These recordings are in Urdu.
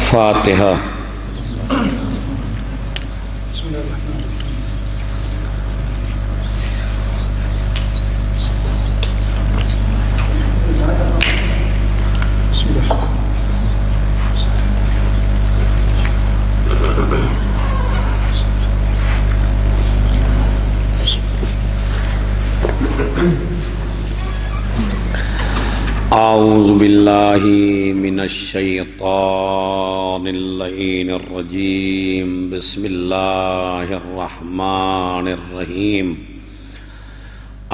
فاتحہ۔ اعوذ باللہ من الشیطان اللعین الرجیم، بسم اللہ الرحمن الرحیم۔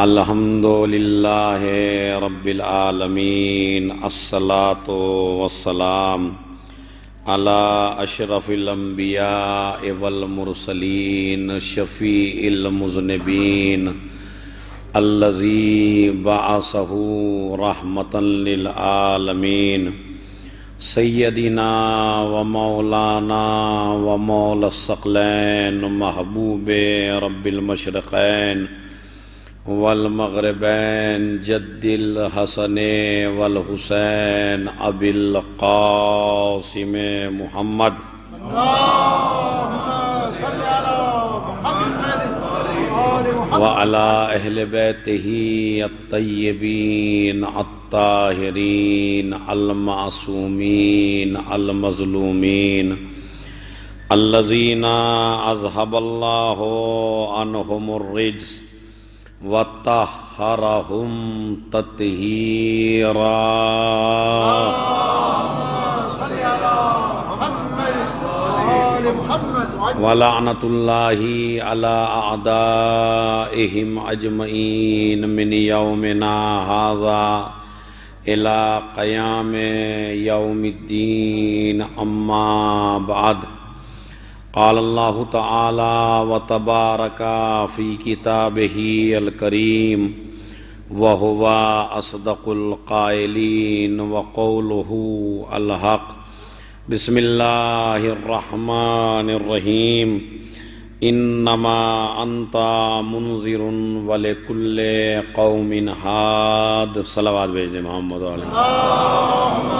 الحمد للہ رب العالمین، الصلاۃ والسلام علی اشرف الانبیاء والمرسلین، شفیع المذنبین، الذی بعثہ رحمۃ للعالمین، سیدنا و مولانا و مولا الثقلین، محبوب رب المشرقین والمغربین، جد الحسن والحسین، ابی القاسم محمد وعلى أهل بيته الطيبين الطاهرين المعصومين المظلومين، الذين أذهب الله عنهم الرجس وطهرهم تطهيرا۔ وَلَعْنَةُ اللَّهِ عَلَىٰ أَعْدَائِهِمْ أَجْمَعِينَ مِنْ يَوْمِنَا هَٰذَا إِلَىٰ قِيَامِ يَوْمِ الدِّينِ، أَمَّا بَعْدُ۔ قال اللہ تعالی وتبارک فی کتابہ الکریم، وہو اصدق القائلین، وقولہ الحق۔ بسم اللہ الرحمن الرحیم، انما انت منذر ولکل قوم ہاد۔ صلوات بھیج دیں محمد علیہ۔ اللہم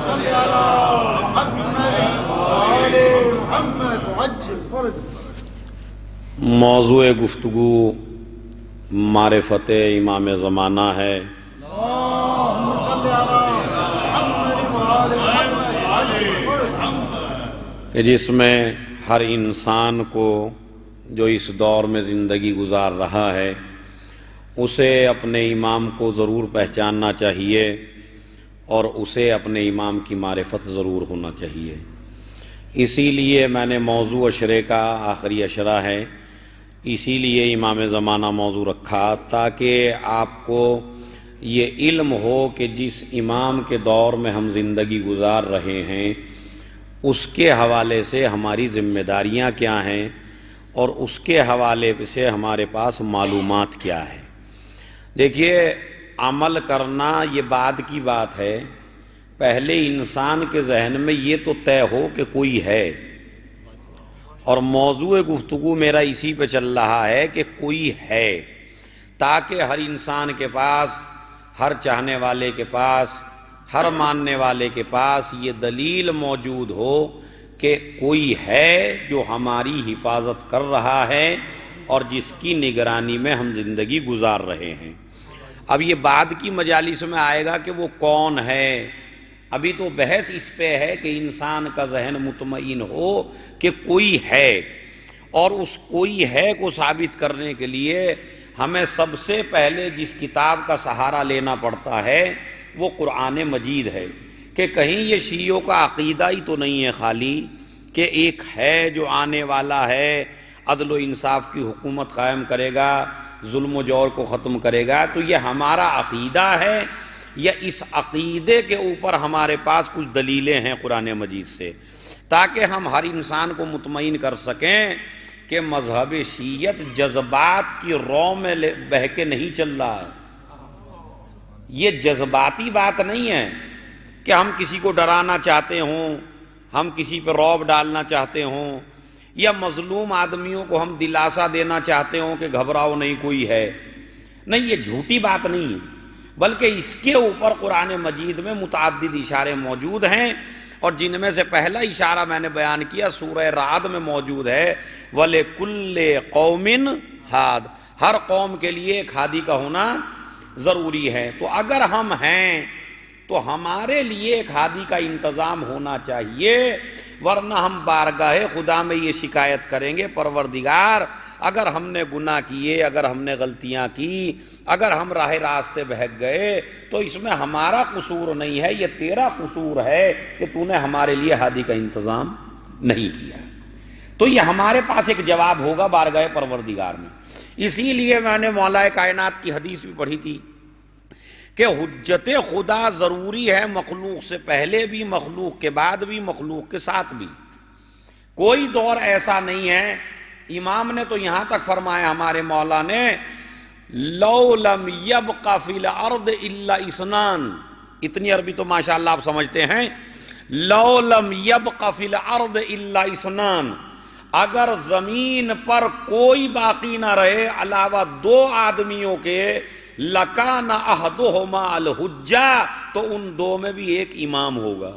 صلی علی محمد وآل محمد وعجل فرجہ۔ موضوع گفتگو معرفت امام زمانہ ہے کہ جس میں ہر انسان کو جو اس دور میں زندگی گزار رہا ہے اسے اپنے امام کو ضرور پہچاننا چاہیے اور اسے اپنے امام کی معرفت ضرور ہونا چاہیے۔ اسی لیے میں نے موضوع اشرے کا آخری اشرہ ہے، اسی لیے امام زمانہ موضوع رکھا تاکہ آپ کو یہ علم ہو کہ جس امام کے دور میں ہم زندگی گزار رہے ہیں اس کے حوالے سے ہماری ذمہ داریاں کیا ہیں اور اس کے حوالے سے ہمارے پاس معلومات کیا ہے۔ دیکھیے، عمل کرنا یہ بعد کی بات ہے، پہلے انسان کے ذہن میں یہ تو طے ہو کہ کوئی ہے، اور موضوع گفتگو میرا اسی پہ چل رہا ہے کہ کوئی ہے، تاکہ ہر انسان کے پاس، ہر چاہنے والے کے پاس، ہر ماننے والے کے پاس یہ دلیل موجود ہو کہ کوئی ہے جو ہماری حفاظت کر رہا ہے اور جس کی نگرانی میں ہم زندگی گزار رہے ہیں۔ اب یہ بعد کی مجالس میں آئے گا کہ وہ کون ہے، ابھی تو بحث اس پہ ہے کہ انسان کا ذہن مطمئن ہو کہ کوئی ہے، اور اس کوئی ہے کو ثابت کرنے کے لیے ہمیں سب سے پہلے جس کتاب کا سہارا لینا پڑتا ہے وہ قرآن مجید ہے، کہ کہیں یہ شیعوں کا عقیدہ ہی تو نہیں ہے خالی کہ ایک ہے جو آنے والا ہے، عدل و انصاف کی حکومت قائم کرے گا، ظلم و جور کو ختم کرے گا، تو یہ ہمارا عقیدہ ہے یا اس عقیدے کے اوپر ہمارے پاس کچھ دلیلیں ہیں قرآن مجید سے، تاکہ ہم ہر انسان کو مطمئن کر سکیں کہ مذہب شیعت جذبات کی رو میں بہہ کے نہیں چل رہا ہے۔ یہ جذباتی بات نہیں ہے کہ ہم کسی کو ڈرانا چاہتے ہوں، ہم کسی پہ رعب ڈالنا چاہتے ہوں، یا مظلوم آدمیوں کو ہم دلاسا دینا چاہتے ہوں کہ گھبراؤ نہیں کوئی ہے۔ نہیں، یہ جھوٹی بات نہیں، بلکہ اس کے اوپر قرآن مجید میں متعدد اشارے موجود ہیں، اور جن میں سے پہلا اشارہ میں نے بیان کیا سورہ رعد میں موجود ہے، وَلِكُلِّ قَوْمٍ ہاد، ہر قوم کے لیے ایک ہادی کا ہونا ضروری ہے۔ تو اگر ہم ہیں تو ہمارے لیے ایک ہادی کا انتظام ہونا چاہیے، ورنہ ہم بارگاہ خدا میں یہ شکایت کریں گے، پروردگار اگر ہم نے گناہ کیے، اگر ہم نے غلطیاں کی، اگر ہم راہ راستے بہک گئے تو اس میں ہمارا قصور نہیں ہے، یہ تیرا قصور ہے کہ تو نے ہمارے لیے ہادی کا انتظام نہیں کیا۔ تو یہ ہمارے پاس ایک جواب ہوگا بارگاہ پروردگار میں۔ اسی لیے میں نے مولا کائنات کی حدیث بھی پڑھی تھی کہ حجت خدا ضروری ہے، مخلوق سے پہلے بھی، مخلوق کے بعد بھی، مخلوق کے ساتھ بھی۔ کوئی دور ایسا نہیں ہے، امام نے تو یہاں تک فرمایا ہمارے مولا نے، لَوْ لَمْ يَبْقَ فِي الْأَرْضِ إِلَّا اِثْنَانِ، اتنی عربی تو ماشاءاللہ آپ سمجھتے ہیں، لَوْ لَمْ يَبْقَ فِي الْأَرْضِ إِلَّا اِثْنَانِ، اگر زمین پر کوئی باقی نہ رہے علاوہ دو آدمیوں کے، لَكَانَ أَحَدُهُمَا الْحُجَّةُ، تو ان دو میں بھی ایک امام ہوگا۔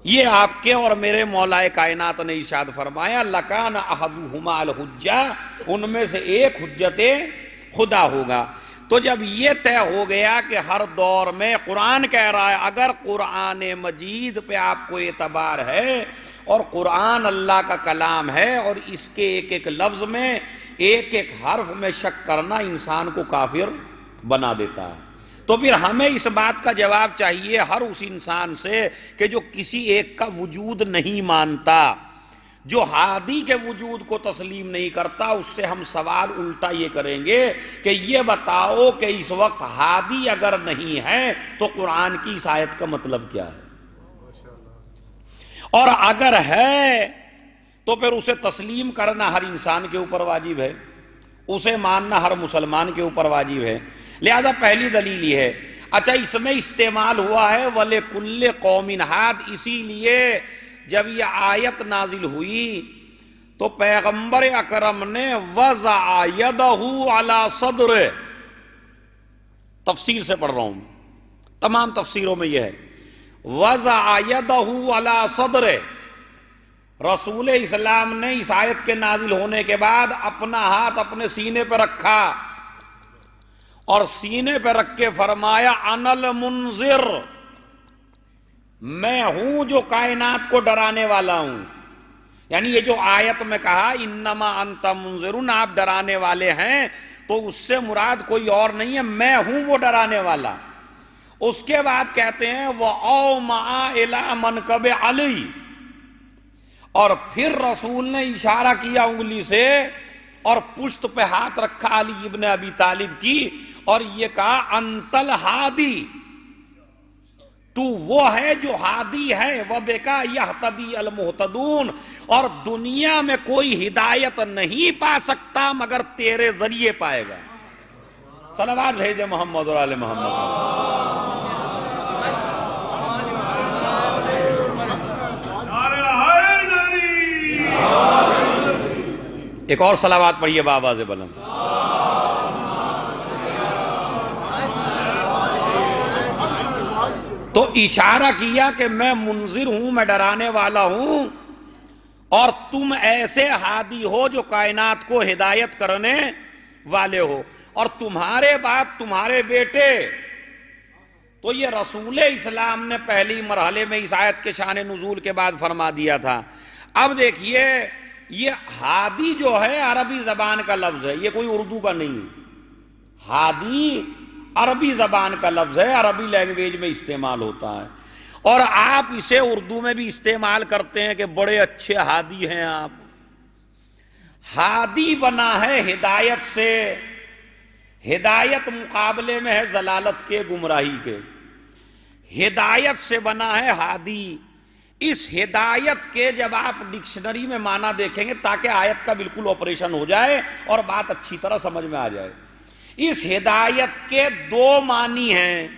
یہ آپ کے اور میرے مولا کائنات نے ارشاد فرمایا، لَكَانَ أَحَدُهُمَا الْحُجَّةُ، ان میں سے ایک حجت خدا ہوگا۔ تو جب یہ طے ہو گیا کہ ہر دور میں قرآن کہہ رہا ہے، اگر قرآن مجید پہ آپ کو اعتبار ہے اور قرآن اللہ کا کلام ہے اور اس کے ایک ایک لفظ میں، ایک ایک حرف میں شک کرنا انسان کو کافر بنا دیتا ہے، تو پھر ہمیں اس بات کا جواب چاہیے ہر اس انسان سے کہ جو کسی ایک کا وجود نہیں مانتا، جو ہادی کے وجود کو تسلیم نہیں کرتا، اس سے ہم سوال الٹا یہ کریں گے کہ یہ بتاؤ کہ اس وقت ہادی اگر نہیں ہے تو قرآن کی اس آیت کا مطلب کیا ہے؟ اور اگر ہے تو پھر اسے تسلیم کرنا ہر انسان کے اوپر واجب ہے، اسے ماننا ہر مسلمان کے اوپر واجب ہے۔ لہذا پہلی دلیل یہ ہے۔ اچھا، اس میں استعمال ہوا ہے وَلِكُلِّ قَوْمٍ ہَادٍ، اسی لیے جب یہ آیت نازل ہوئی تو پیغمبر اکرم نے وَضَعَ يَدَهُ عَلَى صَدْرِهِ، تفسیر سے پڑھ رہا ہوں، تمام تفسیروں میں یہ ہے، وَضَعَ يَدَهُ عَلَى صَدْرِهِ، رسول اسلام نے اس آیت کے نازل ہونے کے بعد اپنا ہاتھ اپنے سینے پہ رکھا اور سینے پہ رکھ کے فرمایا انا المنذر، میں ہوں جو کائنات کو ڈرانے والا ہوں۔ یعنی یہ جو آیت میں کہا انما انت منذر، آپ ڈرانے والے ہیں، تو اس سے مراد کوئی اور نہیں ہے، میں ہوں وہ ڈرانے والا۔ اس کے بعد کہتے ہیں وَأَوْمَعَ إِلَىٰ مَنْكَبِ عَلِيٍّ، اور پھر رسول نے اشارہ کیا انگلی سے اور پشت پہ ہاتھ رکھا علی ابن ابی طالب کی اور یہ کہا انت الہادی، تو وہ ہے جو ہادی ہے، وَبِكَ يَهْتَدِي الْمُهْتَدُونَ، اور دنیا میں کوئی ہدایت نہیں پا سکتا مگر تیرے ذریعے پائے گا۔ صلوات بھیجے محمد اور آل محمد۔ ایک اور صلوات پڑھیے بآواز بلند۔ تو اشارہ کیا کہ میں منذر ہوں، میں ڈرانے والا ہوں، اور تم ایسے ہادی ہو جو کائنات کو ہدایت کرنے والے ہو، اور تمہارے باپ تمہارے بیٹے۔ تو یہ رسول اسلام نے پہلی مرحلے میں اس آیت کے شان نزول کے بعد فرما دیا تھا۔ اب دیکھیے، یہ ہادی جو ہے عربی زبان کا لفظ ہے، یہ کوئی اردو کا نہیں ہے۔ ہادی عربی زبان کا لفظ ہے، عربی لینگویج میں استعمال ہوتا ہے، اور آپ اسے اردو میں بھی استعمال کرتے ہیں کہ بڑے اچھے ہادی ہیں آپ۔ ہادی بنا ہے ہدایت سے، ہدایت مقابلے میں ہے ضلالت کے، گمراہی کے، ہدایت سے بنا ہے ہادی۔ اس ہدایت کے جب آپ ڈکشنری میں معنی دیکھیں گے تاکہ آیت کا بالکل آپریشن ہو جائے اور بات اچھی طرح سمجھ میں آ جائے، اس ہدایت کے دو معنی ہیں،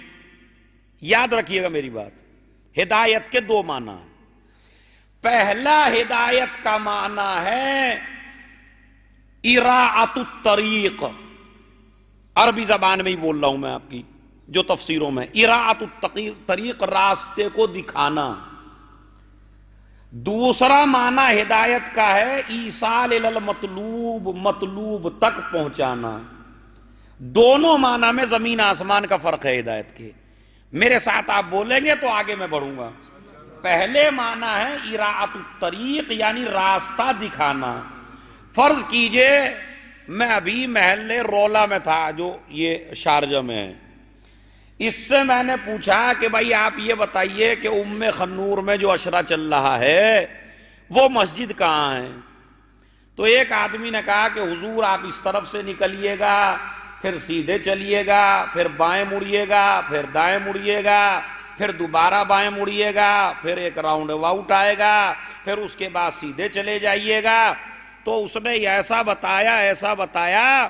یاد رکھیے گا میری بات، ہدایت کے دو معنی ہیں۔ پہلا ہدایت کا معنی ہے اراعۃ الطریق، عربی زبان میں ہی بول رہا ہوں میں آپ کی، جو تفسیروں میں اراۃ الطریق راستے کو دکھانا. دوسرا معنی ہدایت کا ہے ایصال الی المطلوب، مطلوب تک پہنچانا. دونوں معنی میں زمین آسمان کا فرق ہے ہدایت کے. میرے ساتھ آپ بولیں گے تو آگے میں بڑھوں گا. پہلے معنی ہے اراۃ الطریق یعنی راستہ دکھانا. فرض کیجئے میں ابھی محلے رولا میں تھا جو یہ شارجہ میں ہے، اس سے میں نے پوچھا کہ بھائی آپ یہ بتائیے کہ ام خنور میں جو عشرہ چل رہا ہے وہ مسجد کہاں ہے؟ تو ایک آدمی نے کہا کہ حضور آپ اس طرف سے نکلیے گا، پھر سیدھے چلیے گا، پھر بائیں مڑیے گا، پھر دائیں مڑیے گا، پھر دوبارہ بائیں مڑیے گا، پھر ایک راؤنڈ واؤٹ آئے گا، پھر اس کے بعد سیدھے چلے جائیے گا. تو اس نے ایسا بتایا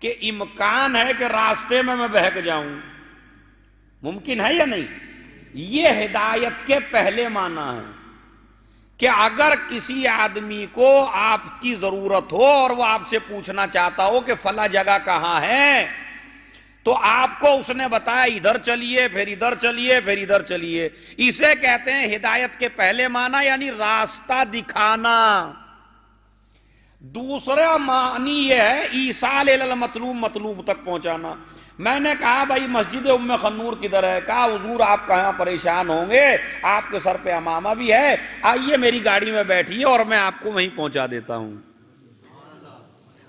کہ امکان ہے کہ راستے میں بہک جاؤں. ممکن ہے یا نہیں؟ یہ ہدایت کے پہلے معنی ہے کہ اگر کسی آدمی کو آپ کی ضرورت ہو اور وہ آپ سے پوچھنا چاہتا ہو کہ فلاں جگہ کہاں ہے، تو آپ کو اس نے بتایا ادھر چلیے، پھر ادھر چلیے، پھر ادھر چلیے. اسے کہتے ہیں ہدایت کے پہلے معنی یعنی راستہ دکھانا. دوسرا معنی یہ ہے ایصال الی المطلوب، مطلوب تک پہنچانا. میں نے کہا بھائی مسجد ام خنور کدھر ہے؟ کہا حضور آپ کہاں پریشان ہوں گے، آپ کے سر پہ امامہ بھی ہے، آئیے میری گاڑی میں بیٹھیے اور میں آپ کو وہیں پہنچا دیتا ہوں.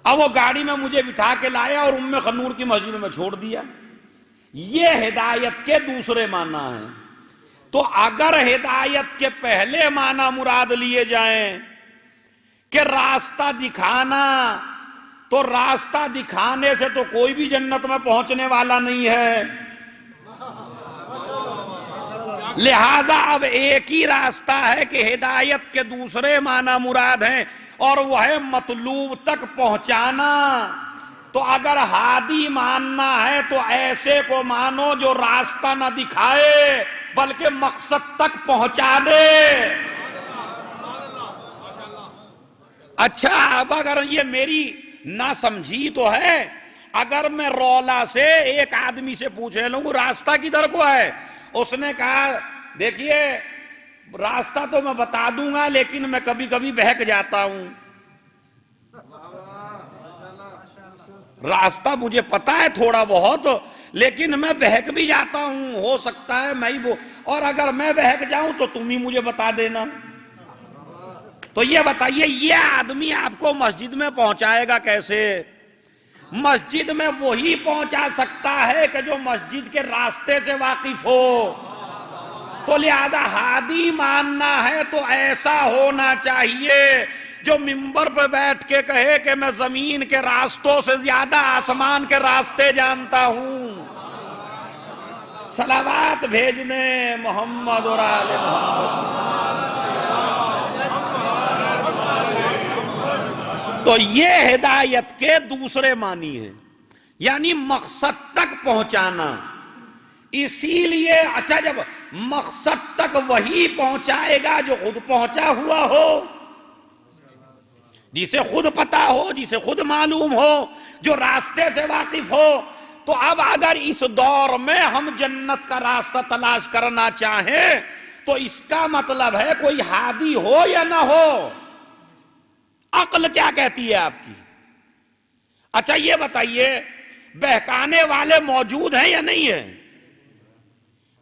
اب وہ گاڑی میں مجھے بٹھا کے لایا اور ام خنور کی مسجد میں چھوڑ دیا. یہ ہدایت کے دوسرے معنی ہیں. تو اگر ہدایت کے پہلے معنی مراد لیے جائیں کہ راستہ دکھانا، تو راستہ دکھانے سے تو کوئی بھی جنت میں پہنچنے والا نہیں ہے. لہذا اب ایک ہی راستہ ہے کہ ہدایت کے دوسرے معنی مراد ہیں اور وہ ہے مطلوب تک پہنچانا. تو اگر ہادی ماننا ہے تو ایسے کو مانو جو راستہ نہ دکھائے بلکہ مقصد تک پہنچا دے. اچھا اب اگر یہ میری نہ سمجھی تو ہے، اگر میں رولا سے ایک آدمی سے پوچھے لوں راستہ کدھر کو ہے، اس نے کہا دیکھیے راستہ تو میں بتا دوں گا لیکن میں کبھی کبھی بہک جاتا ہوں. راستہ مجھے پتا ہے تھوڑا بہت لیکن میں بہک بھی جاتا ہوں، ہو سکتا ہے میں ہی اور اگر میں بہک جاؤں تو تم ہی مجھے بتا دینا. تو یہ بتائیے یہ آدمی آپ کو مسجد میں پہنچائے گا کیسے؟ مسجد میں وہی پہنچا سکتا ہے کہ جو مسجد کے راستے سے واقف ہو. تو لہذا ہادی ماننا ہے تو ایسا ہونا چاہیے جو ممبر پہ بیٹھ کے کہے کہ میں زمین کے راستوں سے زیادہ آسمان کے راستے جانتا ہوں. صلوات بھیجنے محمد اور آل محمد. تو یہ ہدایت کے دوسرے معنی ہیں یعنی مقصد تک پہنچانا. اسی لیے اچھا جب مقصد تک وہی پہنچائے گا جو خود پہنچا ہوا ہو، جسے خود پتا ہو، جسے خود معلوم ہو، جو راستے سے واقف ہو. تو اب اگر اس دور میں ہم جنت کا راستہ تلاش کرنا چاہیں تو اس کا مطلب ہے کوئی ہادی ہو یا نہ ہو. عقل کیا کہتی ہے آپ کی؟ اچھا یہ بتائیے بہکانے والے موجود ہیں یا نہیں ہیں؟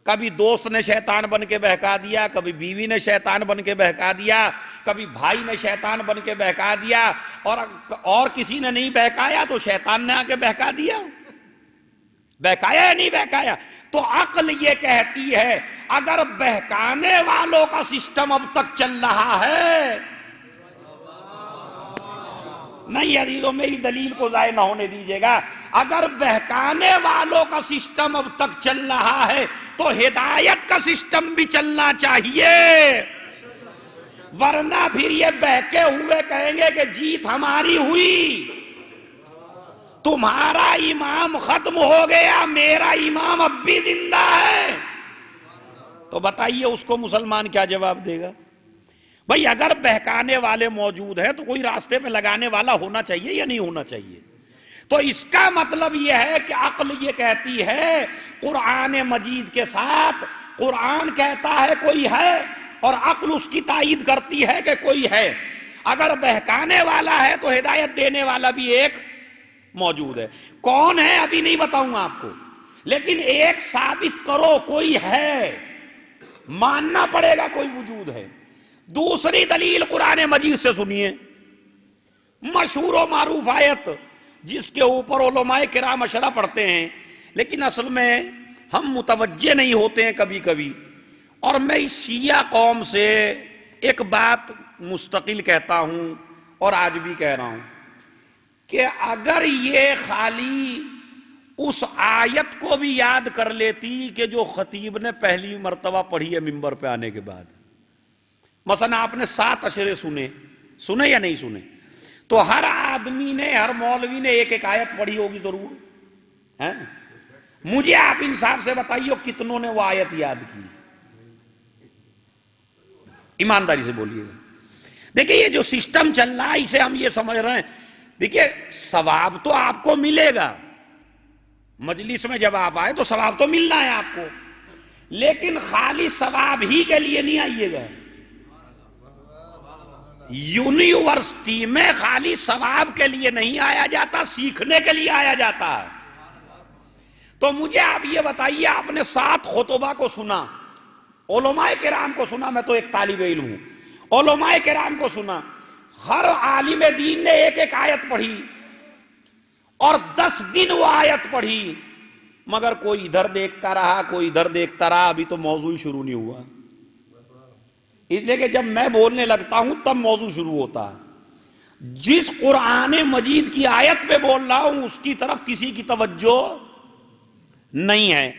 کبھی دوست نے شیطان بن کے بہکا دیا، کبھی بیوی نے شیطان بن کے بہکا دیا، کبھی بھائی نے شیطان بن کے بہکا دیا، اور کسی نے نہیں بہکایا تو شیطان نے آ کے بہکا دیا. بہکایا یا نہیں بہکایا؟ تو عقل یہ کہتی ہے اگر بہکانے والوں کا سسٹم اب تک چل رہا ہے، نہیں عزیزوں میری دلیل کو ضائع نہ ہونے دیجیے گا، اگر بہکانے والوں کا سسٹم اب تک چل رہا ہے تو ہدایت کا سسٹم بھی چلنا چاہیے. ورنہ پھر یہ بہکے ہوئے کہیں گے کہ جیت ہماری ہوئی، تمہارا امام ختم ہو گیا، میرا امام اب بھی زندہ ہے. تو بتائیے اس کو مسلمان کیا جواب دے گا؟ بھئی اگر بہکانے والے موجود ہیں تو کوئی راستے پہ لگانے والا ہونا چاہیے یا نہیں ہونا چاہیے؟ تو اس کا مطلب یہ ہے کہ عقل یہ کہتی ہے قرآن مجید کے ساتھ، قرآن کہتا ہے کوئی ہے اور عقل اس کی تائید کرتی ہے کہ کوئی ہے۔ اگر بہکانے والا ہے تو ہدایت دینے والا بھی ایک موجود ہے۔ کون ہے ابھی نہیں بتاؤں گا آپ کو، لیکن ایک ثابت کرو کوئی ہے، ماننا پڑے گا کوئی وجود ہے۔ دوسری دلیل قرآن مجید سے سنیے، مشہور و معروف آیت جس کے اوپر علماء کرام اشرح پڑھتے ہیں، لیکن اصل میں ہم متوجہ نہیں ہوتے ہیں کبھی کبھی۔ اور میں اس شیعہ قوم سے ایک بات مستقل کہتا ہوں اور آج بھی کہہ رہا ہوں کہ اگر یہ خالی اس آیت کو بھی یاد کر لیتی کہ جو خطیب نے پہلی مرتبہ پڑھی ہے ممبر پہ آنے کے بعد، مثلا آپ نے 7 اشرے سنے یا نہیں سنے، تو ہر آدمی نے، ہر مولوی نے ایک ایک آیت پڑھی ہوگی ضرور ہے۔ مجھے آپ انصاف سے بتائیے کتنوں نے وہ آیت یاد کی؟ ایمانداری سے بولیے گا۔ دیکھیں یہ جو سسٹم چل رہا ہے اسے ہم یہ سمجھ رہے ہیں، دیکھیں ثواب تو آپ کو ملے گا، مجلس میں جب آپ آئے تو ثواب تو ملنا ہے آپ کو، لیکن خالی ثواب ہی کے لیے نہیں آئیے گا۔ یونیورسٹی میں خالی ثواب کے لیے نہیں آیا جاتا، سیکھنے کے لیے آیا جاتا ہے۔ تو مجھے آپ یہ بتائیے، آپ نے 7 خطبہ کو سنا، علماء کرام کو سنا، میں تو ایک طالب علم ہوں، علماء کرام کو سنا، ہر عالم دین نے ایک ایک آیت پڑھی اور 10 دن وہ آیت پڑھی، مگر کوئی ادھر دیکھتا رہا، کوئی ادھر دیکھتا رہا، ابھی تو موضوع ہی شروع نہیں ہوا۔ اس لیے کہ جب میں بولنے لگتا ہوں تب موضوع شروع ہوتا ہے۔ جس قرآن مجید کی آیت پہ بول رہا ہوں اس کی طرف کسی کی توجہ نہیں ہے۔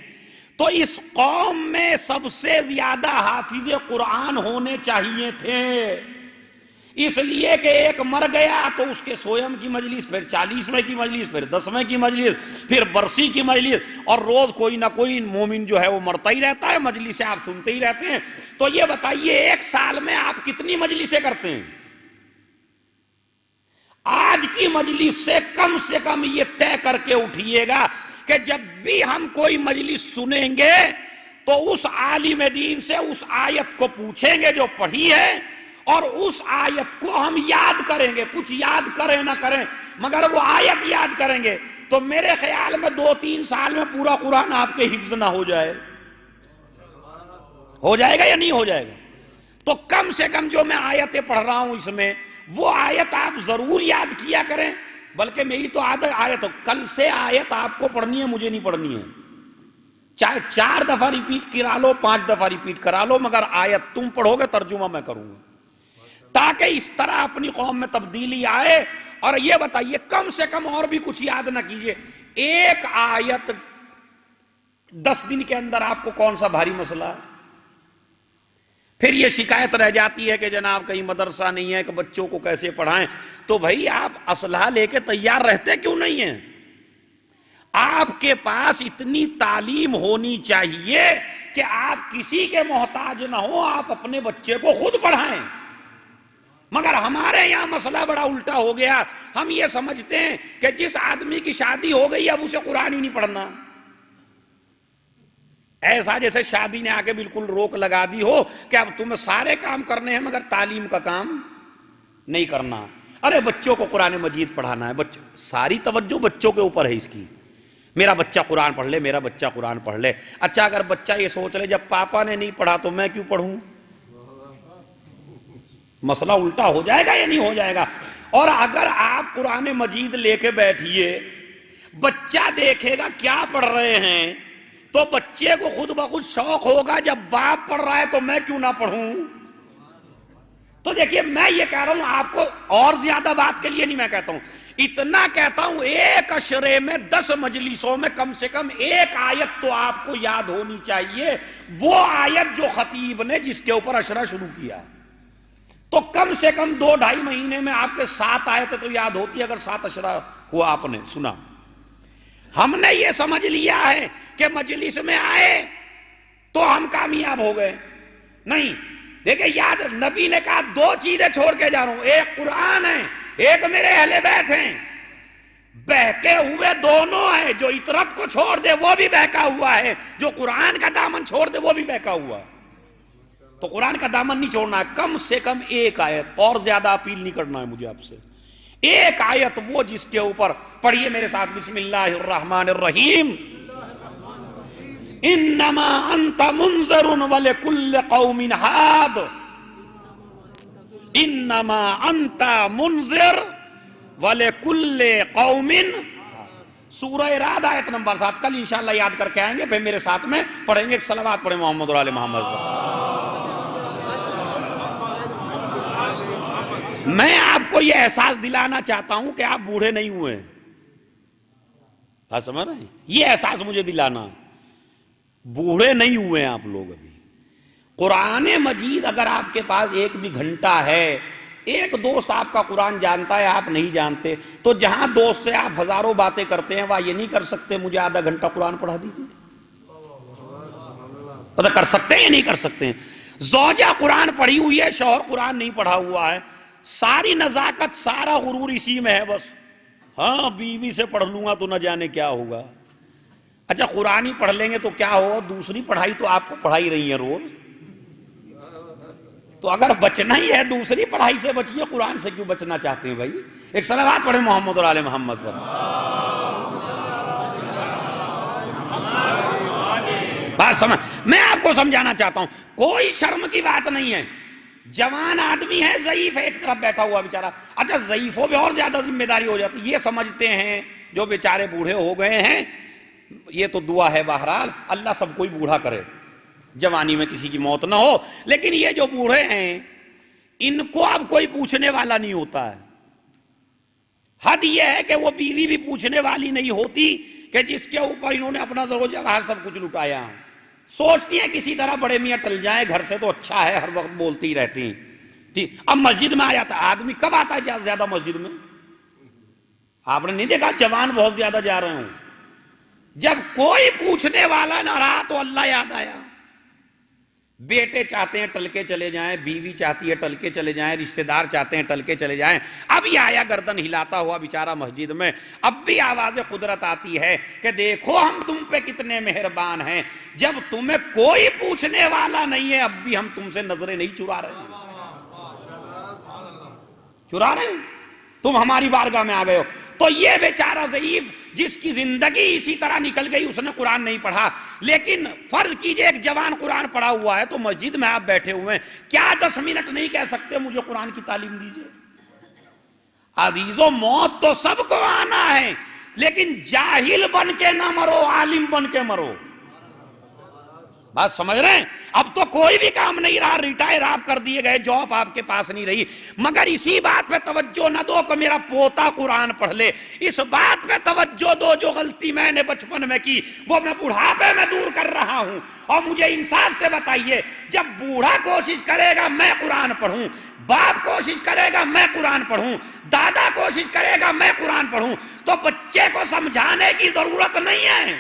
تو اس قوم میں سب سے زیادہ حافظ قرآن ہونے چاہیے تھے، اس لیے کہ ایک مر گیا تو اس کے سویم کی مجلس، پھر 40ویں کی مجلس، پھر 10ویں کی مجلس، پھر برسی کی مجلس، اور روز کوئی نہ کوئی مومن جو ہے وہ مرتا ہی رہتا ہے، مجلسیں آپ سنتے ہی رہتے ہیں۔ تو یہ بتائیے ایک سال میں آپ کتنی مجلسیں کرتے ہیں؟ آج کی مجلس سے کم یہ طے کر کے اٹھیے گا کہ جب بھی ہم کوئی مجلس سنیں گے تو اس عالم دین سے اس آیت کو پوچھیں گے جو پڑھی ہے، اور اس آیت کو ہم یاد کریں گے، کچھ یاد کریں نہ کریں مگر وہ آیت یاد کریں گے۔ تو میرے خیال میں 2-3 سال میں پورا قرآن آپ کے حفظ نہ ہو جائے، ہو جائے گا یا نہیں ہو جائے گا؟ تو کم سے کم جو میں آیتیں پڑھ رہا ہوں اس میں وہ آیت آپ ضرور یاد کیا کریں۔ بلکہ میری تو عادت آیت ہو، کل سے آیت آپ کو پڑھنی ہے، مجھے نہیں پڑھنی ہے، چاہے 4 دفعہ ریپیٹ کرا لو، 5 دفعہ ریپیٹ کرا لو، مگر آیت تم پڑھو گے، ترجمہ میں کروں گا، تاکہ اس طرح اپنی قوم میں تبدیلی آئے۔ اور یہ بتائیے کم سے کم اور بھی کچھ یاد نہ کیجئے، ایک آیت 10 دن کے اندر آپ کو کون سا بھاری مسئلہ ہے؟ پھر یہ شکایت رہ جاتی ہے کہ جناب کہیں مدرسہ نہیں ہے کہ بچوں کو کیسے پڑھائیں۔ تو بھائی آپ اسلحہ لے کے تیار رہتے کیوں نہیں ہیں؟ آپ کے پاس اتنی تعلیم ہونی چاہیے کہ آپ کسی کے محتاج نہ ہو، آپ اپنے بچے کو خود پڑھائیں۔ مگر ہمارے یہاں مسئلہ بڑا الٹا ہو گیا، ہم یہ سمجھتے ہیں کہ جس آدمی کی شادی ہو گئی اب اسے قرآن ہی نہیں پڑھنا، ایسا جیسے شادی نے آ کے بالکل روک لگا دی ہو کہ اب تمہیں سارے کام کرنے ہیں مگر تعلیم کا کام نہیں کرنا۔ ارے بچوں کو قرآن مجید پڑھانا ہے، ساری توجہ بچوں کے اوپر ہے اس کی، میرا بچہ قرآن پڑھ لے، میرا بچہ قرآن پڑھ لے۔ اچھا اگر بچہ یہ سوچ لے جب پاپا نے نہیں پڑھا تو میں کیوں پڑھوں، مسئلہ الٹا ہو جائے گا یا نہیں ہو جائے گا؟ اور اگر آپ قرآن مجید لے کے بیٹھیے، بچہ دیکھے گا کیا پڑھ رہے ہیں تو بچے کو خود بخود شوق ہوگا جب باپ پڑھ رہا ہے تو میں کیوں نہ پڑھوں۔ تو دیکھیے میں یہ کہہ رہا ہوں آپ کو، اور زیادہ بات کے لیے نہیں میں کہتا ہوں، اتنا کہتا ہوں ایک اشرے میں 10 مجلسوں میں کم سے کم ایک آیت تو آپ کو یاد ہونی چاہیے، وہ آیت جو خطیب نے جس کے اوپر اشرہ شروع کیا۔ تو کم سے کم 2-2.5 مہینے میں آپ کے 7 آیتیں تو یاد ہوتی، اگر 7 اشرہ ہوا آپ نے سنا۔ ہم نے یہ سمجھ لیا ہے کہ مجلس میں آئے تو ہم کامیاب ہو گئے، نہیں۔ دیکھیں یاد، نبی نے کہا 2 چیزیں چھوڑ کے جا رہا ہوں، ایک قرآن ہے، ایک میرے اہل بیت ہیں۔ بہکے ہوئے دونوں ہیں، جو اطرت کو چھوڑ دے وہ بھی بہکا ہوا ہے، جو قرآن کا دامن چھوڑ دے وہ بھی بہکا ہوا ہے۔ تو قرآن کا دامن نہیں چھوڑنا ہے، کم سے کم ایک آیت، اور زیادہ اپیل نہیں کرنا ہے مجھے آپ سے، ایک آیت وہ جس کے اوپر پڑھیے میرے ساتھ، بسم اللہ الرحمن الرحیم، انما انت منذر ولکل قوم ہاد، انما انت منذر وَلِكُلِّ قَوْمٍ، سورہ رعد آیت نمبر 7، کل انشاءاللہ یاد کر کے آئیں گے، پھر میرے ساتھ میں پڑھیں گے، ایک صلوات پڑھیں محمد اور آل محمد پر۔ میں آپ کو یہ احساس دلانا چاہتا ہوں کہ آپ بوڑھے نہیں ہوئے ہیں، آپ سمجھ رہے ہیں؟ یہ احساس مجھے دلانا، بوڑھے نہیں ہوئے ہیں آپ لوگ ابھی۔ قرآن مجید اگر آپ کے پاس ایک بھی گھنٹہ ہے، ایک دوست آپ کا قرآن جانتا ہے آپ نہیں جانتے، تو جہاں دوست سے آپ ہزاروں باتیں کرتے ہیں وہاں یہ نہیں کر سکتے مجھے آدھا گھنٹہ قرآن پڑھا دیجیے؟ پتہ کر سکتے ہیں یا نہیں کر سکتے ہیں؟ زوجہ قرآن پڑھی ہوئی ہے، شوہر قرآن نہیں پڑھا ہوا ہے، ساری نزاکت سارا غرور اسی میں ہے، بس ہاں بیوی سے پڑھ لوں گا تو نہ جانے کیا ہوگا۔ اچھا قرآن ہی پڑھ لیں گے تو کیا ہوگا؟ دوسری پڑھائی تو آپ کو پڑھائی رہی ہے روز، تو اگر بچنا ہی ہے دوسری پڑھائی سے بچیے، قرآن سے کیوں بچنا چاہتے ہیں بھائی؟ ایک صلوات پڑھیں محمد اور آل محمد پر۔ بات سمجھ، میں آپ کو سمجھانا چاہتا ہوں، کوئی شرم کی بات نہیں ہے، جوان آدمی ہے، ضعیف ہے، ایک طرف بیٹھا ہوا بیچارہ، اچھا ضعیفوں پہ اور زیادہ ذمہ داری ہو جاتی، یہ سمجھتے ہیں جو بیچارے بوڑھے ہو گئے ہیں، یہ تو دعا ہے بہرحال اللہ سب کوئی بوڑھا کرے، جوانی میں کسی کی موت نہ ہو، لیکن یہ جو بوڑھے ہیں ان کو اب کوئی پوچھنے والا نہیں ہوتا ہے۔ حد یہ ہے کہ وہ بیوی بھی پوچھنے والی نہیں ہوتی کہ جس کے اوپر انہوں نے اپنا زر و جواہر سب کچھ لٹایا، سوچتی ہیں کسی طرح بڑے میاں ٹل جائیں، گھر سے تو اچھا ہے، ہر وقت بولتی رہتی ہیں۔ ٹھیک، اب مسجد میں آ جاتا آدمی، کب آتا ہے زیادہ مسجد میں؟ آپ نے نہیں دیکھا جوان بہت زیادہ جا رہے ہوں، جب کوئی پوچھنے والا نہ رہا تو اللہ یاد آیا۔ بیٹے چاہتے ہیں ٹل کے چلے جائیں، بیوی چاہتی ہے ٹل کے چلے جائیں، رشتہ دار چاہتے ہیں ٹل کے چلے جائیں، اب یہ آیا گردن ہلاتا ہوا بیچارہ مسجد میں، اب بھی آواز قدرت آتی ہے کہ دیکھو ہم تم پہ کتنے مہربان ہیں، جب تمہیں کوئی پوچھنے والا نہیں ہے اب بھی ہم تم سے نظریں نہیں چرا رہے ہیں، چرا رہے ہیں، تم ہماری بارگاہ میں آ گئے ہو۔ تو یہ بیچارہ ضعیف جس کی زندگی اسی طرح نکل گئی، اس نے قرآن نہیں پڑھا، لیکن فرض کیجئے ایک جوان قرآن پڑھا ہوا ہے تو مسجد میں آپ بیٹھے ہوئے ہیں، کیا 10 منٹ نہیں کہہ سکتے مجھے قرآن کی تعلیم دیجئے؟ عزیزو موت تو سب کو آنا ہے، لیکن جاہل بن کے نہ مرو، عالم بن کے مرو۔ بات سمجھ رہے ہیں؟ اب تو کوئی بھی کام نہیں رہا، ریٹائر آپ کر دیے گئے، جاب آپ کے پاس نہیں رہی، مگر اسی بات پہ توجہ نہ دو کہ میرا پوتا قرآن پڑھ لے، اس بات پہ توجہ دو جو غلطی میں نے بچپن میں کی وہ میں بڑھاپے میں دور کر رہا ہوں۔ اور مجھے انصاف سے بتائیے، جب بوڑھا کوشش کرے گا میں قرآن پڑھوں، باپ کوشش کرے گا میں قرآن پڑھوں، دادا کوشش کرے گا میں قرآن پڑھوں، تو بچے کو سمجھانے کی ضرورت نہیں ہے،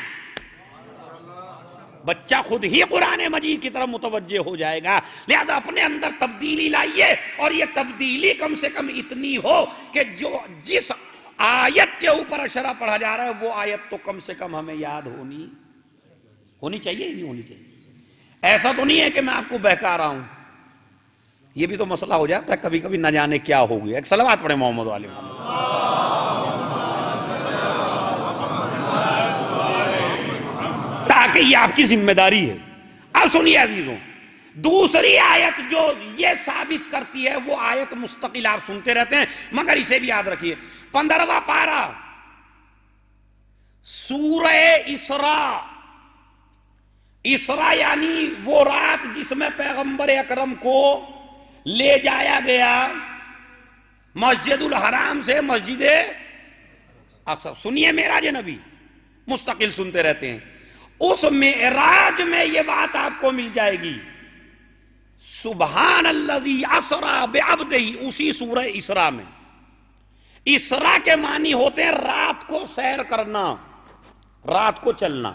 بچہ خود ہی قرآن مجید کی طرف متوجہ ہو جائے گا۔ لہذا اپنے اندر تبدیلی لائیے، اور یہ تبدیلی کم سے کم اتنی ہو کہ جو جس آیت کے اوپر اشرا پڑھا جا رہا ہے وہ آیت تو کم سے کم ہمیں یاد ہونی چاہیے، نہیں ہونی چاہیے۔ ایسا تو نہیں ہے کہ میں آپ کو بہکا رہا ہوں، یہ بھی تو مسئلہ ہو جاتا ہے کبھی کبھی، نہ جانے کیا ہو گیا۔ ایک صلوات پڑھیں محمد و آل محمد۔ کہ یہ آپ کی ذمہ داری ہے۔ اب سنیے عزیزوں، دوسری آیت جو یہ ثابت کرتی ہے، وہ آیت مستقل آپ سنتے رہتے ہیں مگر اسے بھی یاد رکھیے، 15واں پارہ سورہ اسراء، اسراء یعنی وہ رات جس میں پیغمبر اکرم کو لے جایا گیا مسجد الحرام سے مسجد اقصی۔ سنیے معراج نبی، مستقل سنتے رہتے ہیں، اس معراج میں یہ بات آپ کو مل جائے گی، سبحان الذی اسری بعبدہ، اسی سورہ اسراء میں۔ اسراء کے معنی ہوتے ہیں رات کو سیر کرنا، رات کو چلنا۔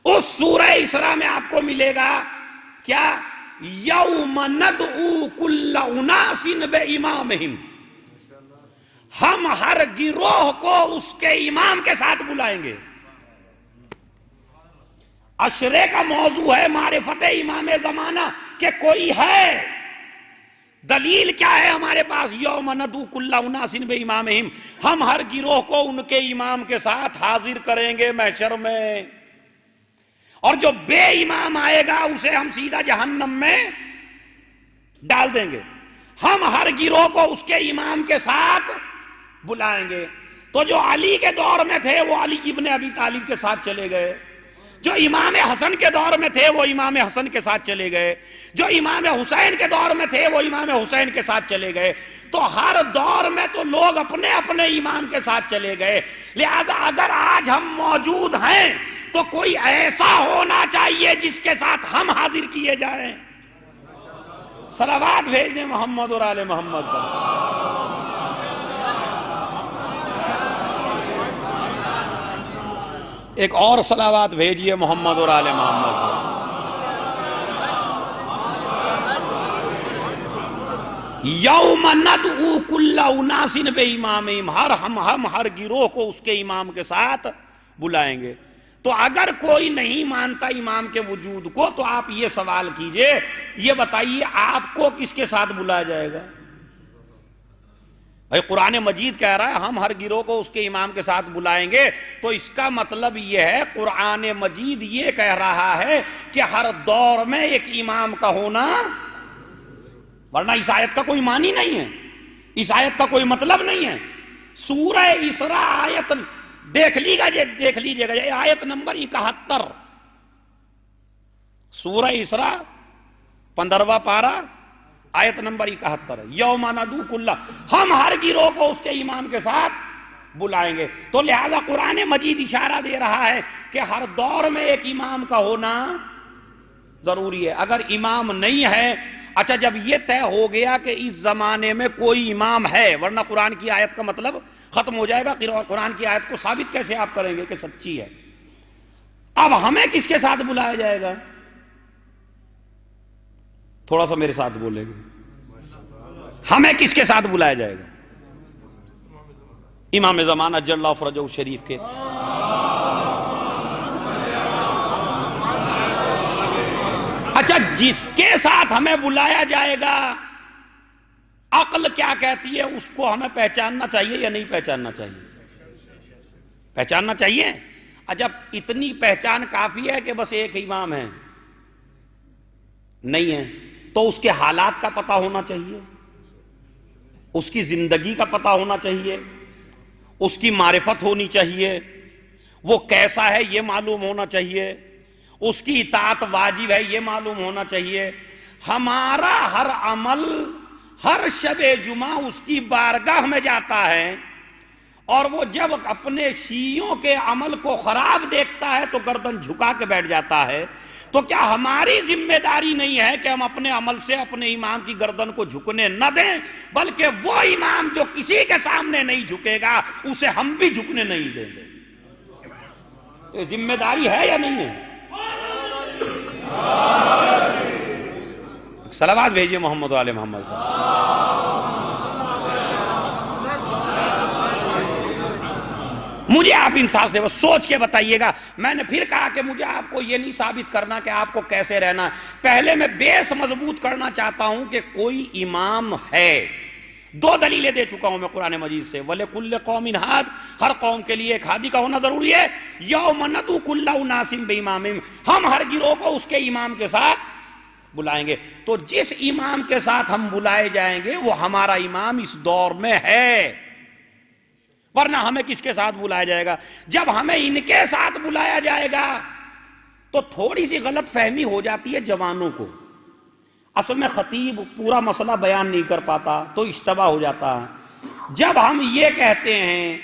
اس سورہ اسراء میں آپ کو ملے گا کیا؟ یوم ندعو کل اناس بامامہم، ہم ہر گروہ کو اس کے امام کے ساتھ بلائیں گے. عشرے کا موضوع ہے معرفت امام زمانہ کہ کوئی ہے. دلیل کیا ہے ہمارے پاس؟ یوم ندعو کل اناس بامامہم، ہم ہر گروہ کو ان کے امام کے ساتھ حاضر کریں گے محشر میں، اور جو بے امام آئے گا اسے ہم سیدھا جہنم میں ڈال دیں گے. ہم ہر گروہ کو اس کے امام کے ساتھ بلائیں گے. تو جو علی کے دور میں تھے وہ علی ابن ابی طالب کے ساتھ چلے گئے، جو امام حسن کے دور میں تھے وہ امام حسن کے ساتھ چلے گئے، جو امام حسین کے دور میں تھے وہ امام حسین کے ساتھ چلے گئے. تو ہر دور میں تو لوگ اپنے اپنے امام کے ساتھ چلے گئے. لہذا اگر آج ہم موجود ہیں تو کوئی ایسا ہونا چاہیے جس کے ساتھ ہم حاضر کیے جائیں. صلوات بھیج دیں محمد اور آل محمد پر. ایک اور صلوات بھیجئے محمد اور آل محمد پر. یوم ندعو کل اناس بامامہم، ہم ہر گروہ کو اس کے امام کے ساتھ بلائیں گے. تو اگر کوئی نہیں مانتا امام کے وجود کو تو آپ یہ سوال کیجئے، یہ بتائیے آپ کو کس کے ساتھ بلایا جائے گا؟ بھائی قرآن مجید کہہ رہا ہے ہم ہر گروہ کو اس کے امام کے ساتھ بلائیں گے، تو اس کا مطلب یہ ہے قرآن مجید یہ کہہ رہا ہے کہ ہر دور میں ایک امام کا ہونا، ورنہ اس آیت کا کوئی معنی نہیں ہے، اس آیت کا کوئی مطلب نہیں ہے. سورہ اسراء آیت دیکھ لیجئے گا آیت نمبر 71، سورہ اسراء 15واں پارہ آیت نمبر 71، یوم ندعو کل، ہم ہر گروہ کو اس کے امام کے ساتھ بلائیں گے. تو لہذا قرآن مجید اشارہ دے رہا ہے کہ ہر دور میں ایک امام کا ہونا ضروری ہے. اگر امام نہیں ہے، اچھا جب یہ طے ہو گیا کہ اس زمانے میں کوئی امام ہے، ورنہ قرآن کی آیت کا مطلب ختم ہو جائے گا. قرآن کی آیت کو ثابت کیسے آپ کریں گے کہ سچی ہے؟ اب ہمیں کس کے ساتھ بلایا جائے گا؟ تھوڑا سا میرے ساتھ بولیں گے، ہمیں کس کے ساتھ بلایا جائے گا؟ امام زمانہ اجل اللہ فرجہ الشریف کے. اچھا جس کے ساتھ ہمیں بلایا جائے گا عقل کیا کہتی ہے؟ اس کو ہمیں پہچاننا چاہیے یا نہیں پہچاننا چاہیے؟ پہچاننا چاہیے. اچھا اتنی پہچان کافی ہے کہ بس ایک امام ہے؟ نہیں ہے. تو اس کے حالات کا پتہ ہونا چاہیے، اس کی زندگی کا پتہ ہونا چاہیے، اس کی معرفت ہونی چاہیے، وہ کیسا ہے یہ معلوم ہونا چاہیے، اس کی اطاعت واجب ہے یہ معلوم ہونا چاہیے. ہمارا ہر عمل ہر شب جمعہ اس کی بارگاہ میں جاتا ہے، اور وہ جب اپنے شیعوں کے عمل کو خراب دیکھتا ہے تو گردن جھکا کے بیٹھ جاتا ہے. تو کیا ہماری ذمہ داری نہیں ہے کہ ہم اپنے عمل سے اپنے امام کی گردن کو جھکنے نہ دیں، بلکہ وہ امام جو کسی کے سامنے نہیں جھکے گا اسے ہم بھی جھکنے نہیں دیں گے؟ تو یہ ذمہ داری ہے یا نہیں ہے؟ صلوات بھیجئے محمد و آل محمد پر. مجھے آپ انصاف سے بس سوچ کے بتائیے گا. میں نے پھر کہا کہ مجھے آپ کو یہ نہیں ثابت کرنا کہ آپ کو کیسے رہنا ہے، پہلے میں بیس مضبوط کرنا چاہتا ہوں کہ کوئی امام ہے. 2 دلیلیں دے چکا ہوں میں قرآن مجید سے. وَلِكُلِّ قَوْمٍ ہاد، ہر قوم کے لیے ایک ہادی کا ہونا ضروری ہے. یوم ندعو کل اناس بامامہم، ہم ہر گروہ کو اس کے امام کے ساتھ بلائیں گے. تو جس امام کے ساتھ ہم بلائے جائیں گے وہ ہمارا امام اس دور میں ہے، ورنہ ہمیں کس کے ساتھ بلایا جائے گا؟ جب ہمیں ان کے ساتھ بلایا جائے گا تو تھوڑی سی غلط فہمی ہو جاتی ہے جوانوں کو. اصل میں خطیب پورا مسئلہ بیان نہیں کر پاتا تو اشتباہ ہو جاتا ہے. جب ہم یہ کہتے ہیں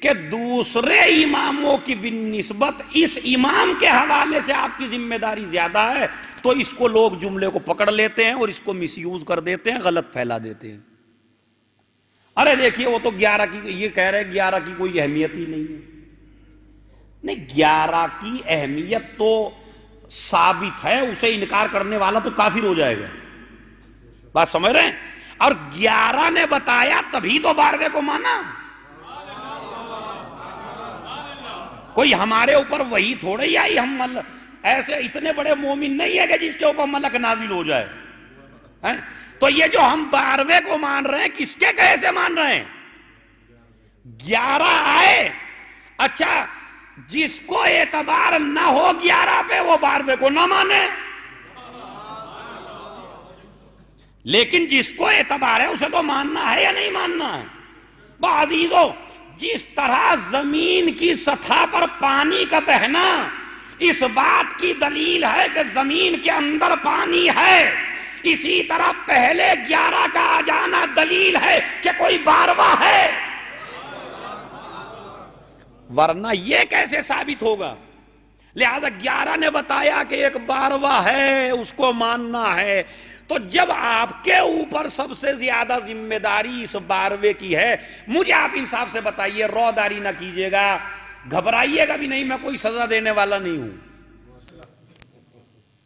کہ دوسرے اماموں کی بالنسبت اس امام کے حوالے سے آپ کی ذمہ داری زیادہ ہے، تو اس کو لوگ جملے کو پکڑ لیتے ہیں اور اس کو مس یوز کر دیتے ہیں، غلط پھیلا دیتے ہیں. ارے دیکھیے وہ تو 11 کی، یہ کہہ رہے 11 کی کوئی اہمیت ہی نہیں ہے. نہیں، 11 کی اہمیت تو ثابت ہے، اسے انکار کرنے والا تو کافر ہو جائے گا. بات سمجھ رہے ہیں؟ اور 11 نے بتایا تبھی تو 12ویں کو مانا. کوئی ہمارے اوپر وہی تھوڑے ہی آئی, ہم ایسے اتنے بڑے مومن نہیں ہے کہ جس کے اوپر ملک نازل ہو جائے. تو یہ جو ہم 12ویں کو مان رہے ہیں, کس کے کہے سے مان رہے ہیں؟ 11 آئے, اچھا جس کو اعتبار نہ ہو 11 پہ وہ 12ویں کو نہ مانے, لیکن جس کو اعتبار ہے اسے تو ماننا ہے یا نہیں ماننا ہے؟ عزیزو, جس طرح زمین کی سطح پر پانی کا بہنا اس بات کی دلیل ہے کہ زمین کے اندر پانی ہے, اسی طرح پہلے 11 کا آ جانا دلیل ہے کہ کوئی 12واں ہے, ورنہ یہ کیسے ثابت ہوگا؟ لہذا 11 نے بتایا کہ ایک 12واں ہے, اس کو ماننا ہے. تو جب آپ کے اوپر سب سے زیادہ ذمہ داری اس 12ویں کی ہے, مجھے آپ انصاف سے بتائیے, روداری نہ کیجیے گا, گھبرائیے گا بھی نہیں, میں کوئی سزا دینے والا نہیں ہوں,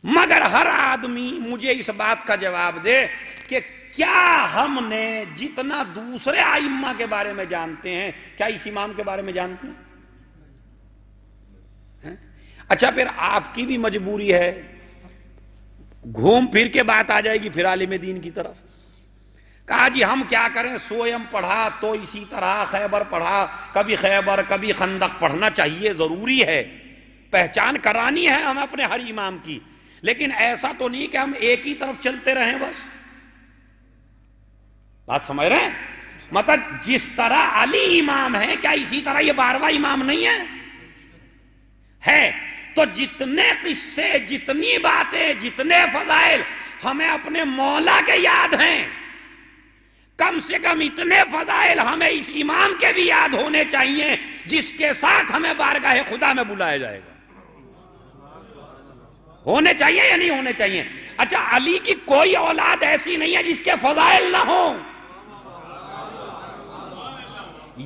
مگر ہر آدمی مجھے اس بات کا جواب دے کہ کیا ہم نے جتنا دوسرے ائمہ کے بارے میں جانتے ہیں, کیا اس امام کے بارے میں جانتے ہیں؟ اچھا پھر آپ کی بھی مجبوری ہے, گھوم پھر کے بات آ جائے گی پھر عالم دین کی طرف. کہا جی ہم کیا کریں, سویم پڑھا تو اسی طرح خیبر پڑھا, کبھی خیبر کبھی خندق پڑھنا چاہیے, ضروری ہے, پہچان کرانی ہے ہمیں اپنے ہر امام کی, لیکن ایسا تو نہیں کہ ہم ایک ہی طرف چلتے رہیں بس. بات سمجھ رہے ہیں؟ مطلب جس طرح علی امام ہے, کیا اسی طرح یہ 12واں امام نہیں ہے؟ تو جتنے قصے, جتنی باتیں, جتنے فضائل ہمیں اپنے مولا کے یاد ہیں, کم سے کم اتنے فضائل ہمیں اس امام کے بھی یاد ہونے چاہیے جس کے ساتھ ہمیں بارگاہ خدا میں بلایا جائے گا. ہونے چاہیے یا نہیں ہونے چاہیے؟ اچھا علی کی کوئی اولاد ایسی نہیں ہے جس کے فضائل نہ ہوں.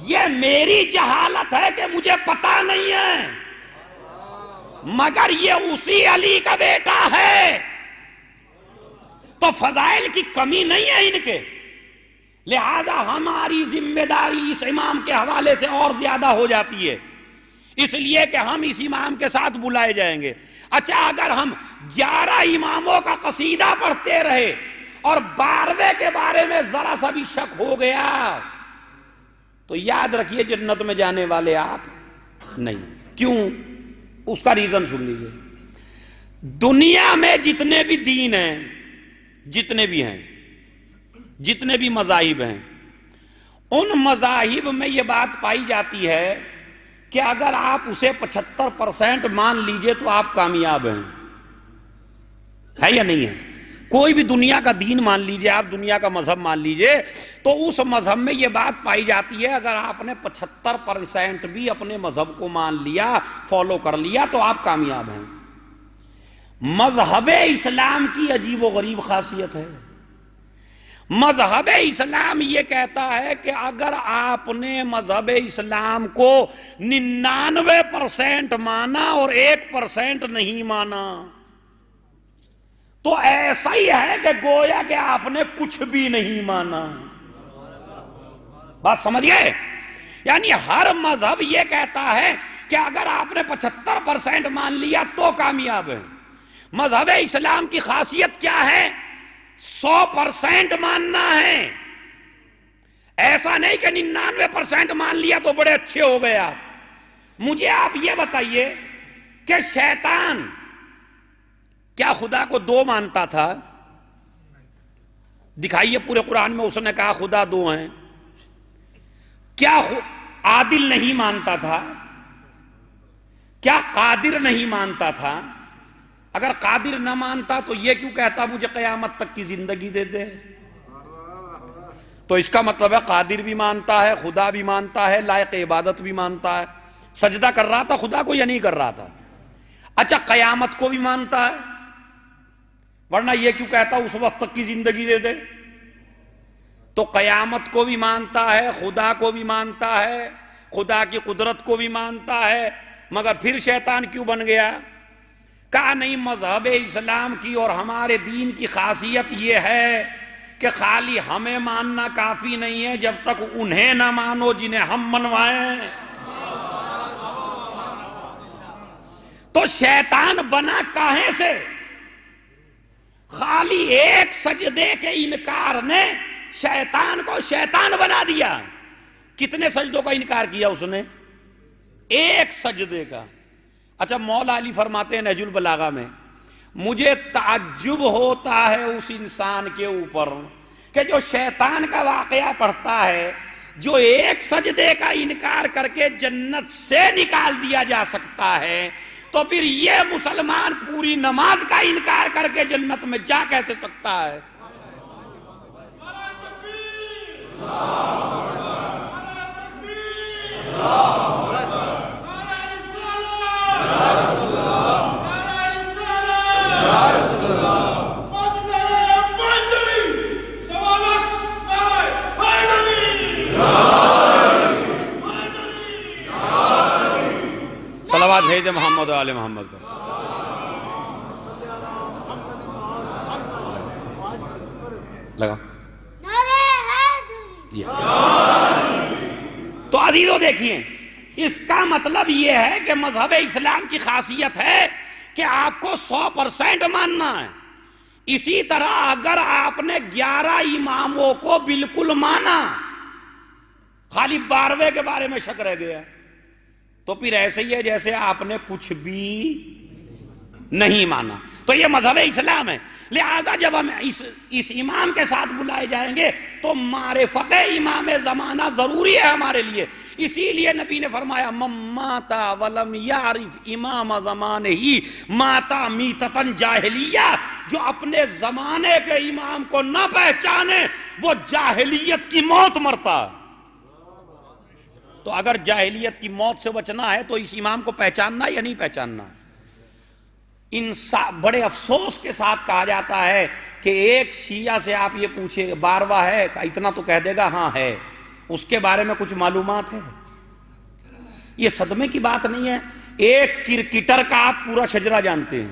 یہ میری جہالت ہے کہ مجھے پتا نہیں ہے, مگر یہ اسی علی کا بیٹا ہے, تو فضائل کی کمی نہیں ہے ان کے. لہذا ہماری ذمہ داری اس امام کے حوالے سے اور زیادہ ہو جاتی ہے, اس لیے کہ ہم اس امام کے ساتھ بلائے جائیں گے. اچھا اگر ہم 11 اماموں کا قصیدہ پڑھتے رہے اور 12ویں کے بارے میں ذرا سا بھی شک ہو گیا تو یاد رکھیے جنت میں جانے والے آپ نہیں. کیوں؟ اس کا ریزن سن لیجیے. دنیا میں جتنے بھی دین ہیں, جتنے بھی ہیں, جتنے بھی مذاہب ہیں, ان مذاہب میں یہ بات پائی جاتی ہے کہ اگر آپ اسے 75% مان لیجئے تو آپ کامیاب ہیں. ہے یا نہیں ہے؟ کوئی بھی دنیا کا دین مان لیجئے, آپ دنیا کا مذہب مان لیجئے, تو اس مذہب میں یہ بات پائی جاتی ہے اگر آپ نے 75% بھی اپنے مذہب کو مان لیا, فالو کر لیا, تو آپ کامیاب ہیں. مذہب اسلام کی عجیب و غریب خاصیت ہے. مذہب اسلام یہ کہتا ہے کہ اگر آپ نے مذہب اسلام کو 99% مانا اور 1% نہیں مانا تو ایسا ہی ہے کہ گویا کہ آپ نے کچھ بھی نہیں مانا. بات سمجھ گئے؟ یعنی ہر مذہب یہ کہتا ہے کہ اگر آپ نے 75% مان لیا تو کامیاب ہے. مذہب اسلام کی خاصیت کیا ہے؟ 100% ماننا ہے. ایسا نہیں کہ 99% مان لیا تو بڑے اچھے ہو گئے آپ. مجھے آپ یہ بتائیے کہ شیطان کیا خدا کو 2 مانتا تھا؟ دکھائیے پورے قرآن میں اس نے کہا خدا 2 ہیں. کیا عادل نہیں مانتا تھا؟ کیا قادر نہیں مانتا تھا؟ اگر قادر نہ مانتا تو یہ کیوں کہتا مجھے قیامت تک کی زندگی دے دے؟ تو اس کا مطلب ہے قادر بھی مانتا ہے, خدا بھی مانتا ہے, لائق عبادت بھی مانتا ہے. سجدہ کر رہا تھا خدا کو یا نہیں کر رہا تھا؟ اچھا قیامت کو بھی مانتا ہے, ورنہ یہ کیوں کہتا اس وقت تک کی زندگی دے دے؟ تو قیامت کو بھی مانتا ہے, خدا کو بھی مانتا ہے, خدا کی قدرت کو بھی مانتا ہے, مگر پھر شیطان کیوں بن گیا؟ کہا نہیں, مذہب اسلام کی اور ہمارے دین کی خاصیت یہ ہے کہ خالی ہمیں ماننا کافی نہیں ہے جب تک انہیں نہ مانو جنہیں ہم منوائیں. تو شیطان بنا کاہے سے؟ خالی ایک سجدے کے انکار نے شیطان کو شیطان بنا دیا. کتنے سجدوں کا انکار کیا اس نے؟ ایک سجدے کا. اچھا مولا علی فرماتے ہیں نہج البلاغہ میں، مجھے تعجب ہوتا ہے اس انسان کے اوپر کہ جو شیطان کا واقعہ پڑھتا ہے، جو ایک سجدے کا انکار کر کے جنت سے نکال دیا جا سکتا ہے، تو پھر یہ مسلمان پوری نماز کا انکار کر کے جنت میں جا کیسے سکتا ہے؟ صلوات بھیجے محمد و آل محمد پر. لگا تو عزیزو دیکھیے، اس کا مطلب یہ ہے کہ مذہب اسلام کی خاصیت ہے کہ آپ کو 100% ماننا ہے. اسی طرح اگر آپ نے 11 اماموں کو بالکل مانا، خالی 12ویں کے بارے میں شک رہ گیا، تو پھر ایسے ہی ہے جیسے آپ نے کچھ بھی نہیں مانا. تو یہ مذہب اسلام ہے. لہذا جب ہم اس امام کے ساتھ بلائے جائیں گے تو معرفت امام زمانہ ضروری ہے ہمارے لیے. اسی لیے نبی نے فرمایا من ماتا ولم یعرف امام زمانہ ہی ماتا میتتن جاہلیہ. جو اپنے زمانے کے امام کو نہ پہچانے وہ جاہلیت کی موت مرتا. تو اگر جاہلیت کی موت سے بچنا ہے تو اس امام کو پہچاننا یا نہیں پہچاننا؟ بڑے افسوس کے ساتھ کہا جاتا ہے کہ ایک شیعہ سے آپ یہ پوچھیں 12واں ہے، اتنا تو کہہ دے گا ہاں ہے، اس کے بارے میں کچھ معلومات ہے؟ یہ صدمے کی بات نہیں ہے. ایک کرکٹر کا آپ پورا شجرہ جانتے ہیں،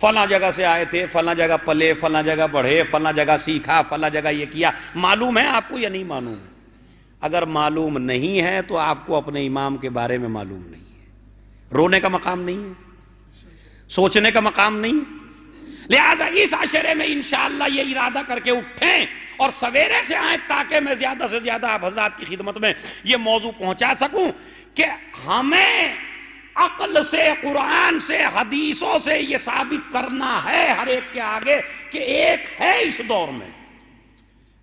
فلاں جگہ سے آئے تھے، فلاں جگہ پلے، فلاں جگہ بڑھے، فلاں جگہ سیکھا، فلاں جگہ یہ کیا. معلوم ہے آپ کو یا نہیں معلوم ہے؟ اگر معلوم نہیں ہے تو آپ کو اپنے امام کے بارے میں معلوم نہیں ہے. رونے کا مقام نہیں ہے، سوچنے کا مقام نہیں. لہذا اس عشرے میں انشاءاللہ یہ ارادہ کر کے اٹھیں اور سویرے سے آئیں تاکہ میں زیادہ سے زیادہ آپ حضرات کی خدمت میں یہ موضوع پہنچا سکوں کہ ہمیں عقل سے، قرآن سے، حدیثوں سے یہ ثابت کرنا ہے ہر ایک کے آگے کہ ایک ہے اس دور میں.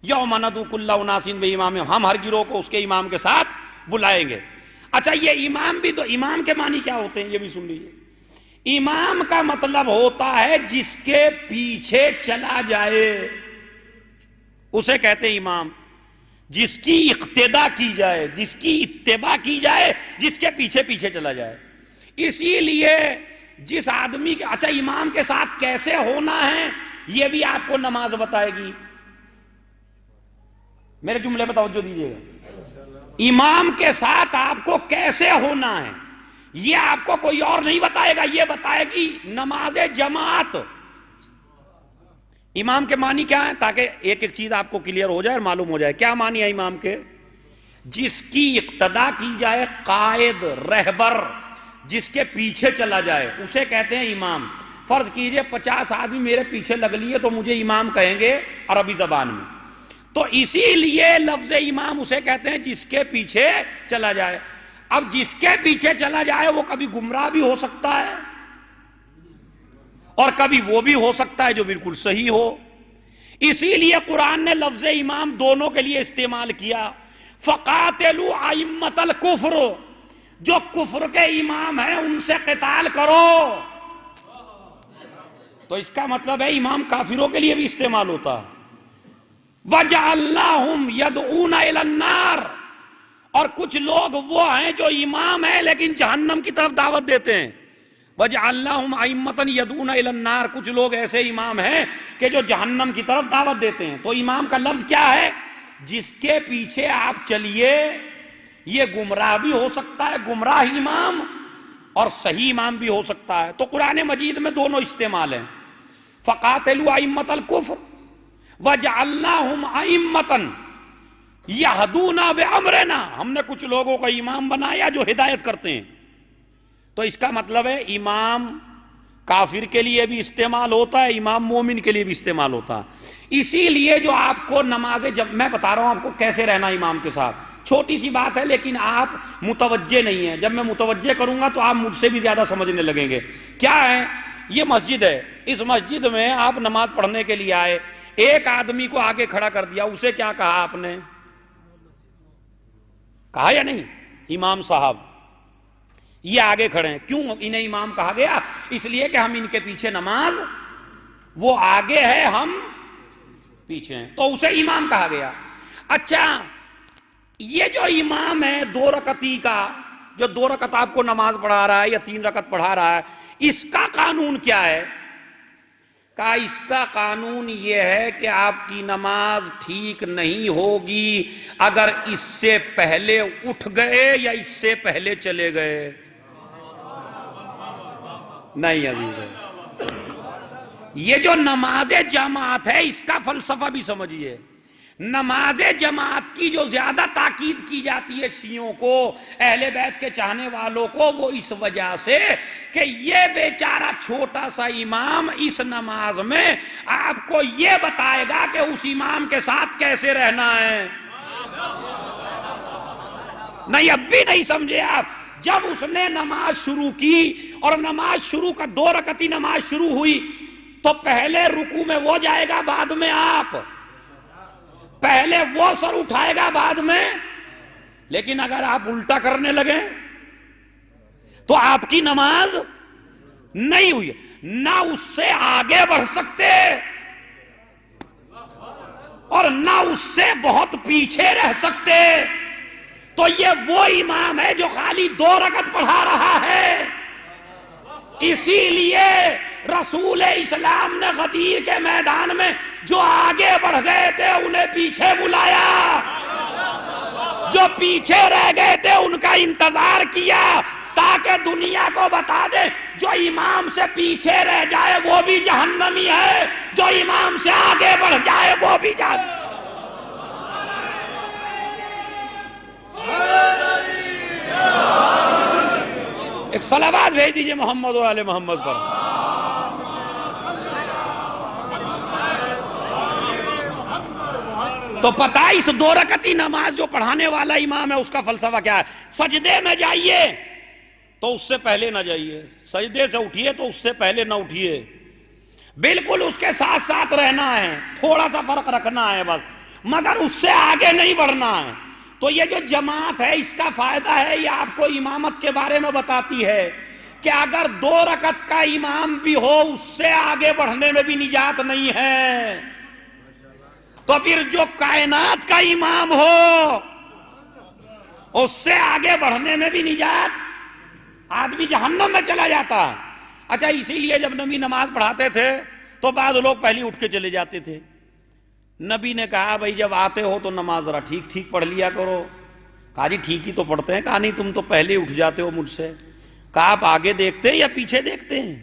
یوم ندعو کل اناس بامامہم، ہم ہر گروہ کو اس کے امام کے ساتھ بلائیں گے. اچھا یہ امام بھی، تو امام کے معنی کیا ہوتے ہیں یہ بھی سن لیجیے. امام کا مطلب ہوتا ہے جس کے پیچھے چلا جائے، اسے کہتے ہیں امام. جس کی اقتدا کی جائے، جس کی اتباع کی جائے، جس کے پیچھے پیچھے چلا جائے. اسی لیے جس آدمی کے، اچھا امام کے ساتھ کیسے ہونا ہے یہ بھی آپ کو نماز بتائے گی. میرے جملے پہ توجہ دیجیے گا. امام کے ساتھ آپ کو کیسے ہونا ہے یہ آپ کو کوئی اور نہیں بتائے گا، یہ بتائے گی نماز جماعت. امام کے معنی کیا ہے؟ تاکہ ایک ایک چیز آپ کو کلیئر ہو جائے اور معلوم ہو جائے. کیا معنی ہے امام کے؟ جس کی اقتدا کی جائے، قائد، رہبر، جس کے پیچھے چلا جائے اسے کہتے ہیں امام. فرض کیجئے 50 آدمی میرے پیچھے لگ لیے تو مجھے امام کہیں گے عربی زبان میں. تو اسی لیے لفظ امام اسے کہتے ہیں جس کے پیچھے چلا جائے. اب جس کے پیچھے چلا جائے وہ کبھی گمراہ بھی ہو سکتا ہے اور کبھی وہ بھی ہو سکتا ہے جو بالکل صحیح ہو. اسی لیے قرآن نے لفظ امام دونوں کے لیے استعمال کیا. فَقَاتِلُوا أَئِمَّةَ الْكُفْرِ، جو کفر کے امام ہیں ان سے قتال کرو. تو اس کا مطلب ہے امام کافروں کے لیے بھی استعمال ہوتا ہے. وَجَعَلْنَاهُمْ يَدْعُونَ إِلَى النَّارِ، اور کچھ لوگ وہ ہیں جو امام ہیں لیکن جہنم کی طرف دعوت دیتے ہیں. وَجَعَلْنَاهُمْ أَئِمَّةً يَدْعُونَ إِلَى النَّارِ، کچھ لوگ ایسے امام ہیں کہ جو جہنم کی طرف دعوت دیتے ہیں. تو امام کا لفظ کیا ہے؟ جس کے پیچھے آپ چلیے. یہ گمراہ بھی ہو سکتا ہے، گمراہ امام، اور صحیح امام بھی ہو سکتا ہے. تو قرآن مجید میں دونوں استعمال ہیں. فَقَاتِلُوا أَئِمَّةَ الْكُفْرِ وَجَعَلْنَاهُمْ أَئِمَّةً يَهْدُونَ بِأَمْرِنَا، ہم نے کچھ لوگوں کو امام بنایا جو ہدایت کرتے ہیں. تو اس کا مطلب ہے امام کافر کے لیے بھی استعمال ہوتا ہے، امام مومن کے لیے بھی استعمال ہوتا ہے. اسی لیے جو آپ کو نماز میں بتا رہا ہوں آپ کو کیسے رہنا امام کے ساتھ، چھوٹی سی بات ہے لیکن آپ متوجہ نہیں ہیں. جب میں متوجہ کروں گا تو آپ مجھ سے بھی زیادہ سمجھنے لگیں گے. کیا ہے؟ یہ مسجد ہے، اس مسجد میں آپ نماز پڑھنے کے لیے آئے، ایک آدمی کو آگے کھڑا کر دیا، اسے کیا کہا آپ نے؟ کہا یا نہیں؟ امام صاحب یہ آگے کھڑے ہیں. کیوں انہیں امام کہا گیا؟ اس لیے کہ ہم ان کے پیچھے نماز، وہ آگے ہے ہم پیچھے ہیں، تو اسے امام کہا گیا. اچھا یہ جو امام ہے 2 رکعتی کا، جو 2 رکعت آپ کو نماز پڑھا رہا ہے یا 3 رکعت پڑھا رہا ہے، اس کا قانون کیا ہے؟ کہا اس کا قانون یہ ہے کہ آپ کی نماز ٹھیک نہیں ہوگی اگر اس سے پہلے اٹھ گئے یا اس سے پہلے چلے گئے. نہیں عزیز، یہ جو نماز جماعت ہے اس کا فلسفہ بھی سمجھیے. نماز جماعت کی جو زیادہ تاکید کی جاتی ہے شیعوں کو، اہل بیت کے چاہنے والوں کو، وہ اس وجہ سے کہ یہ بیچارہ چھوٹا سا امام اس نماز میں آپ کو یہ بتائے گا کہ اس امام کے ساتھ کیسے رہنا ہے. نہیں اب بھی نہیں سمجھے آپ. جب اس نے نماز شروع کی اور نماز شروع کا 2 رکعتی نماز شروع ہوئی تو پہلے رکوع میں وہ جائے گا، بعد میں آپ، پہلے وہ سر اٹھائے گا بعد میں. لیکن اگر آپ الٹا کرنے لگے تو آپ کی نماز نہیں ہوئی، نہ اس سے آگے بڑھ سکتے اور نہ اس سے بہت پیچھے رہ سکتے. تو یہ وہ امام ہے جو خالی 2 رکعت پڑھا رہا ہے. اسی لیے رسول اسلام نے غدیر کے میدان میں جو آگے بڑھ گئے تھے انہیں پیچھے بلایا، جو پیچھے رہ گئے تھے ان کا انتظار کیا تاکہ دنیا کو بتا دے جو امام سے پیچھے رہ جائے وہ بھی جہنمی ہے، جو امام سے آگے بڑھ جائے وہ بھی جہنمی. ایک صلوات بھیج دیجئے محمد و آل محمد پر. تو پتہ اس 2 رکعتی نماز جو پڑھانے والا امام ہے اس کا فلسفہ کیا ہے؟ سجدے میں جائیے تو اس سے پہلے نہ جائیے، سجدے سے اٹھیے تو اس سے پہلے نہ اٹھیے، بالکل اس کے ساتھ ساتھ رہنا ہے، تھوڑا سا فرق رکھنا ہے بس، مگر اس سے آگے نہیں بڑھنا ہے. تو یہ جو جماعت ہے اس کا فائدہ ہے، یہ آپ کو امامت کے بارے میں بتاتی ہے کہ اگر 2 رکعت کا امام بھی ہو اس سے آگے بڑھنے میں بھی نجات نہیں ہے، تو پھر جو کائنات کا امام ہو اس سے آگے بڑھنے میں بھی نجات، آدمی جہنم میں چلا جاتا. اچھا اسی لیے جب نبی نماز پڑھاتے تھے تو بعض لوگ پہلے اٹھ کے چلے جاتے تھے. نبی نے کہا بھائی جب آتے ہو تو نماز ذرا ٹھیک ٹھیک پڑھ لیا کرو. کہا جی ٹھیک ہی تو پڑھتے ہیں. کہا نہیں تم تو پہلے اٹھ جاتے ہو مجھ سے. کہا آپ آگے دیکھتے ہیں یا پیچھے دیکھتے ہیں؟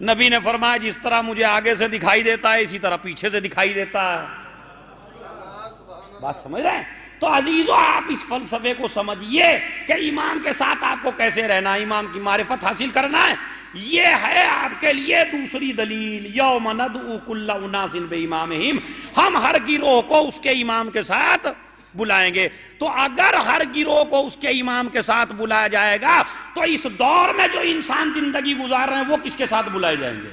نبی نے فرمایا جس طرح مجھے آگے سے دکھائی دیتا ہے اسی طرح پیچھے سے دکھائی دیتا ہے. بات سمجھ رہے ہیں؟ تو عزیزو آپ اس فلسفے کو سمجھیے کہ امام کے ساتھ آپ کو کیسے رہنا ہے، امام کی معرفت حاصل کرنا ہے. یہ ہے آپ کے لیے دوسری دلیل، یوم ندعو کل اناس بامامہم، ہم ہر گروہ کو اس کے امام کے ساتھ بلائیں گے. تو اگر ہر گروہ کو اس کے امام کے ساتھ بلایا جائے گا تو اس دور میں جو انسان زندگی گزار رہے ہیں وہ کس کے ساتھ بلائے جائیں گے؟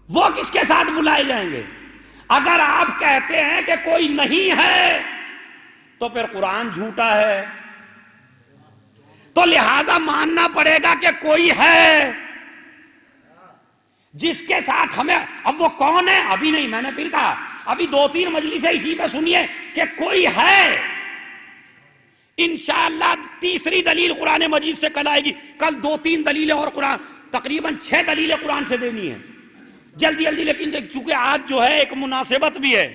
وہ کس کے ساتھ بلائے جائیں گے؟ اگر آپ کہتے ہیں کہ کوئی نہیں ہے تو پھر قرآن جھوٹا ہے، تو لہذا ماننا پڑے گا کہ کوئی ہے جس کے ساتھ ہمیں. اب وہ کون ہے ابھی نہیں، میں نے پھر کہا ابھی 2-3 مجلسیں اسی پہ سنیے کہ کوئی ہے. انشاءاللہ تیسری دلیل قرآن مجید سے کل آئے گی. کل 2-3 دلیلیں اور قرآن، تقریباً 6 دلیلیں قرآن سے دینی ہیں جلدی جلدی. لیکن چونکہ آج جو ہے ایک مناسبت بھی ہے،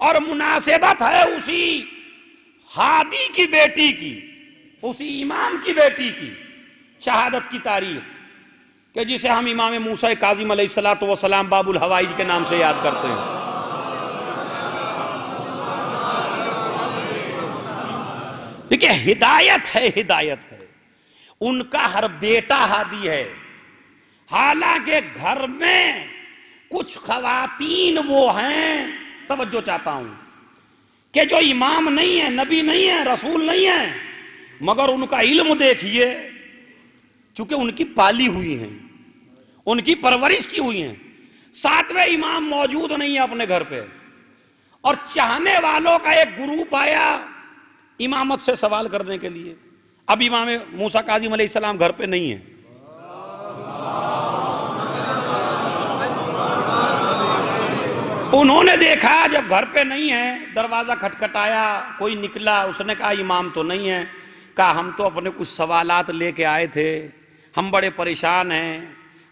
اور مناسبت ہے اسی ہادی کی بیٹی کی، اسی امام کی بیٹی کی شہادت کی تاریخ کہ جسے ہم امام موسیٰ کاظم علیہ السلام باب الحوائج کے نام سے یاد کرتے ہیں. دیکھیں ہدایت ہے، ہدایت ہے. ان کا ہر بیٹا ہادی ہے. حالانکہ گھر میں کچھ خواتین وہ ہیں، توجہ چاہتا ہوں، کہ جو امام نہیں ہیں، نبی نہیں ہیں، رسول نہیں ہیں، مگر ان کا علم دیکھیے، چونکہ ان کی پالی ہوئی ہیں، ان کی پرورش کی ہوئی ہیں. 7ویں امام موجود نہیں ہے اپنے گھر پہ، اور چاہنے والوں کا ایک گروپ آیا امامت سے سوال کرنے کے لیے. اب امام موسیٰ کاظم علیہ السلام گھر پہ نہیں ہیں. انہوں نے دیکھا جب گھر پہ نہیں ہے، دروازہ کھٹکھٹایا، کوئی نکلا، اس نے کہا امام تو نہیں ہے. کہا ہم تو اپنے کچھ سوالات لے کے آئے تھے، ہم بڑے پریشان ہیں،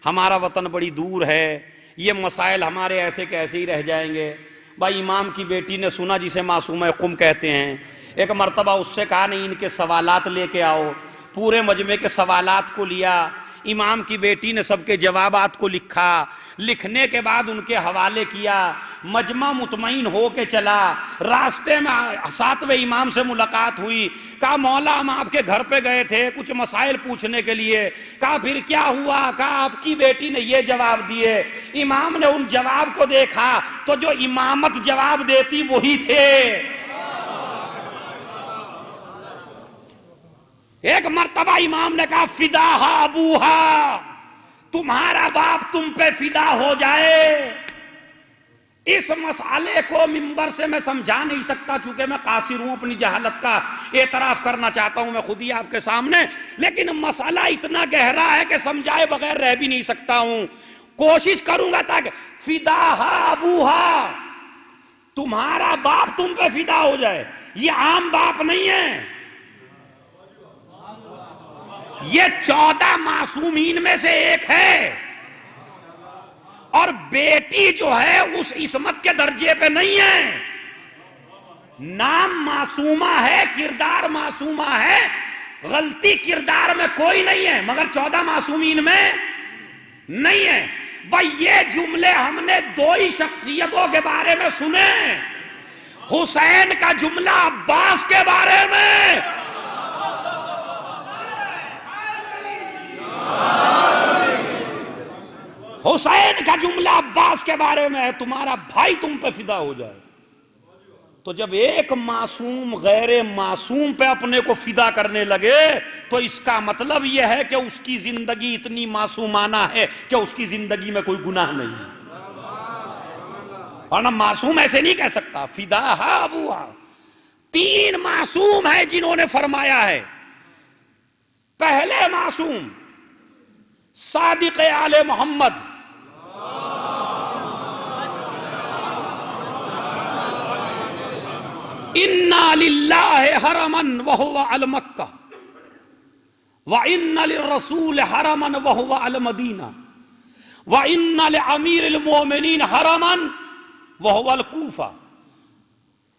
ہمارا وطن بڑی دور ہے، یہ مسائل ہمارے ایسے کہ ایسے ہی رہ جائیں گے. بھائی امام کی بیٹی نے سنا، جسے معصومہ قم کہتے ہیں، ایک مرتبہ اس سے کہا نہیں ان کے سوالات لے کے آؤ. پورے مجمع کے سوالات کو لیا. امام کی بیٹی نے سب کے جوابات کو لکھا. لکھنے کے بعد ان کے حوالے کیا. مجمع مطمئن ہو کے چلا. راستے میں 7ویں امام سے ملاقات ہوئی. کہا مولا ہم آپ کے گھر پہ گئے تھے کچھ مسائل پوچھنے کے لیے. کہا پھر کیا ہوا؟ کہا آپ کی بیٹی نے یہ جواب دیے. امام نے ان جواب کو دیکھا تو جو امامت جواب دیتی وہی تھے. ایک مرتبہ امام نے کہا فداہا ابوہا، تمہارا باپ تم پہ فدا ہو جائے. اس مسئلے کو منبر سے میں سمجھا نہیں سکتا، چونکہ میں قاصر ہوں، اپنی جہالت کا اعتراف کرنا چاہتا ہوں میں خود ہی آپ کے سامنے، لیکن مسئلہ اتنا گہرا ہے کہ سمجھائے بغیر رہ بھی نہیں سکتا ہوں. کوشش کروں گا تاکہ فداہا ابوہا، تمہارا باپ تم پہ فدا ہو جائے. یہ عام باپ نہیں ہے، یہ 14 معصومین میں سے ایک ہے. اور بیٹی جو ہے اس عصمت کے درجے پہ نہیں ہے. نام معصومہ ہے، کردار معصومہ ہے، غلطی کردار میں کوئی نہیں ہے، مگر 14 معصومین میں نہیں ہے. بھائی یہ جملے ہم نے 2 ہی شخصیتوں کے بارے میں سنے. حسین کا جملہ عباس کے بارے میں، حسین کا جملہ عباس کے بارے میں ہے، تمہارا بھائی تم پہ فدا ہو جائے. تو جب ایک معصوم غیر معصوم پہ اپنے کو فدا کرنے لگے تو اس کا مطلب یہ ہے کہ اس کی زندگی اتنی معصومانہ ہے کہ اس کی زندگی میں کوئی گناہ نہیں ہے. ورنہ معصوم ایسے نہیں کہہ سکتا فداہا ابوہا. 3 معصوم ہیں جنہوں نے فرمایا ہے. پہلے معصوم صادق آل محمد، اِنَّا لِلَّهِ حَرَمًا وَهُوَ عَلَى مَكَّةِ وَإِنَّ لِلرَّسُولِ حَرَمًا وَهُوَ عَلَى مَدِينَةِ وَإِنَّ لِأَمِيرِ الْمُؤْمِنِينَ حَرَمًا وَهُوَ الْكُوفَةِ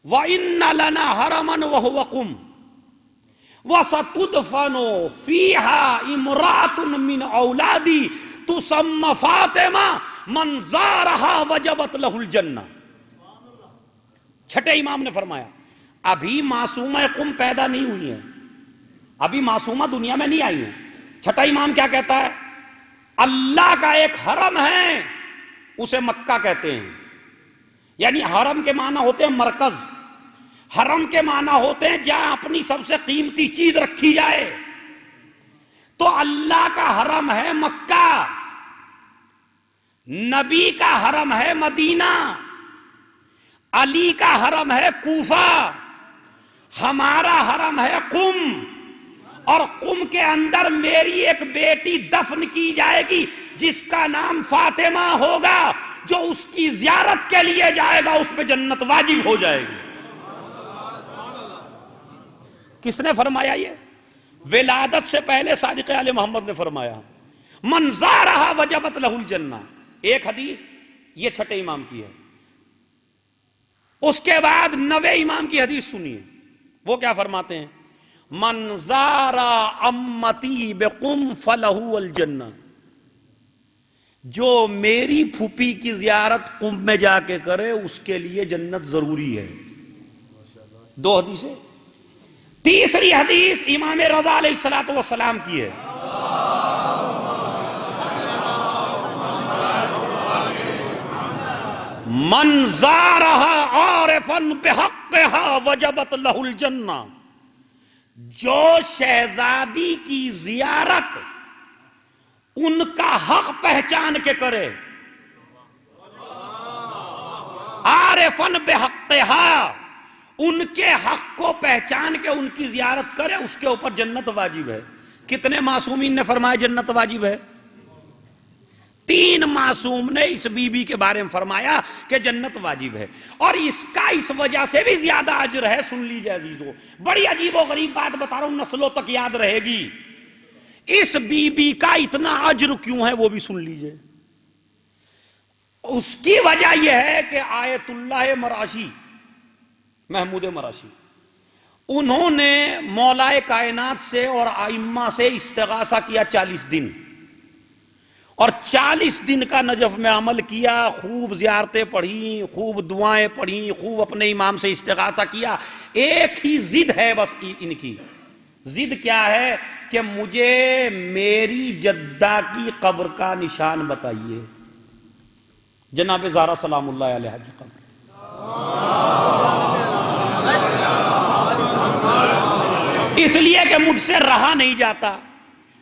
وَإِنَّ لَنَا حَرَمًا وَهُوَ قُمْ وَسَتُدْفَنُ فِيهَا امْرَأَةٌ مِّنْ أَوْلَادِي تُسَمَّى فَاطِمَةٌ مَنْ زَارَهَا وَجَبَتْ لَهُ الْجَنَّةُ. چھٹے امام نے فرمایا ابھی معصومہ قم پیدا نہیں ہوئی ہیں، ابھی معصومہ دنیا میں نہیں آئی ہیں. چھٹا امام کیا کہتا ہے؟ اللہ کا ایک حرم ہے، اسے مکہ کہتے ہیں. یعنی حرم کے معنی ہوتے ہیں مرکز، حرم کے معنی ہوتے ہیں جہاں اپنی سب سے قیمتی چیز رکھی جائے. تو اللہ کا حرم ہے مکہ، نبی کا حرم ہے مدینہ، علی کا حرم ہے کوفہ، ہمارا حرم ہے قم. اور قم کے اندر میری ایک بیٹی دفن کی جائے گی جس کا نام فاطمہ ہوگا. جو اس کی زیارت کے لیے جائے گا اس پہ جنت واجب ہو جائے گی. کس نے فرمایا یہ؟ ولادت سے پہلے صادق آل محمد نے فرمایا من زارہا وجبت لہ الجنہ. ایک حدیث یہ چھٹے امام کی ہے. اس کے بعد 9ویں امام کی حدیث سنیے، وہ کیا فرماتے ہیں؟ من زارا امتی بقم فلہ الجنہ. جو میری پھوپھی کی زیارت قم میں جا کے کرے اس کے لیے جنت ضروری ہے. 2 حدیثیں. تیسری حدیث امام رضا علیہ الصلوۃ والسلام کی ہے. من زارہا عارفا بحقہا وجبت لہ الجنہ. جو شہزادی کی زیارت ان کا حق پہچان کے کرے، عارفا بحقہا، ان کے حق کو پہچان کے ان کی زیارت کرے، اس کے اوپر جنت واجب ہے. کتنے معصومین نے فرمایا جنت واجب ہے؟ 3 معصوم نے اس بی بی کے بارے میں فرمایا کہ جنت واجب ہے، اور اس کا اس وجہ سے بھی زیادہ اجر ہے. سن لیجئے عزیزو، بڑی عجیب و غریب بات بتا رہا ہوں، نسلوں تک یاد رہے گی. اس بی بی کا اتنا اجر کیوں ہے وہ بھی سن لیجئے. اس کی وجہ یہ ہے کہ آیت اللہ مراشی، محمود مراشی، انہوں نے مولا کائنات سے اور ائمہ سے استغاثہ کیا 40 دن، اور 40 دن کا نجف میں عمل کیا، خوب زیارتیں پڑھی، خوب دعائیں پڑھی، خوب اپنے امام سے استغاثہ کیا. ایک ہی ضد ہے بس ان کی. ضد کیا ہے؟ کہ مجھے میری جدہ کی قبر کا نشان بتائیے. جناب زہرا سلام اللہ علیہا کی قبر. اس لیے کہ مجھ سے رہا نہیں جاتا.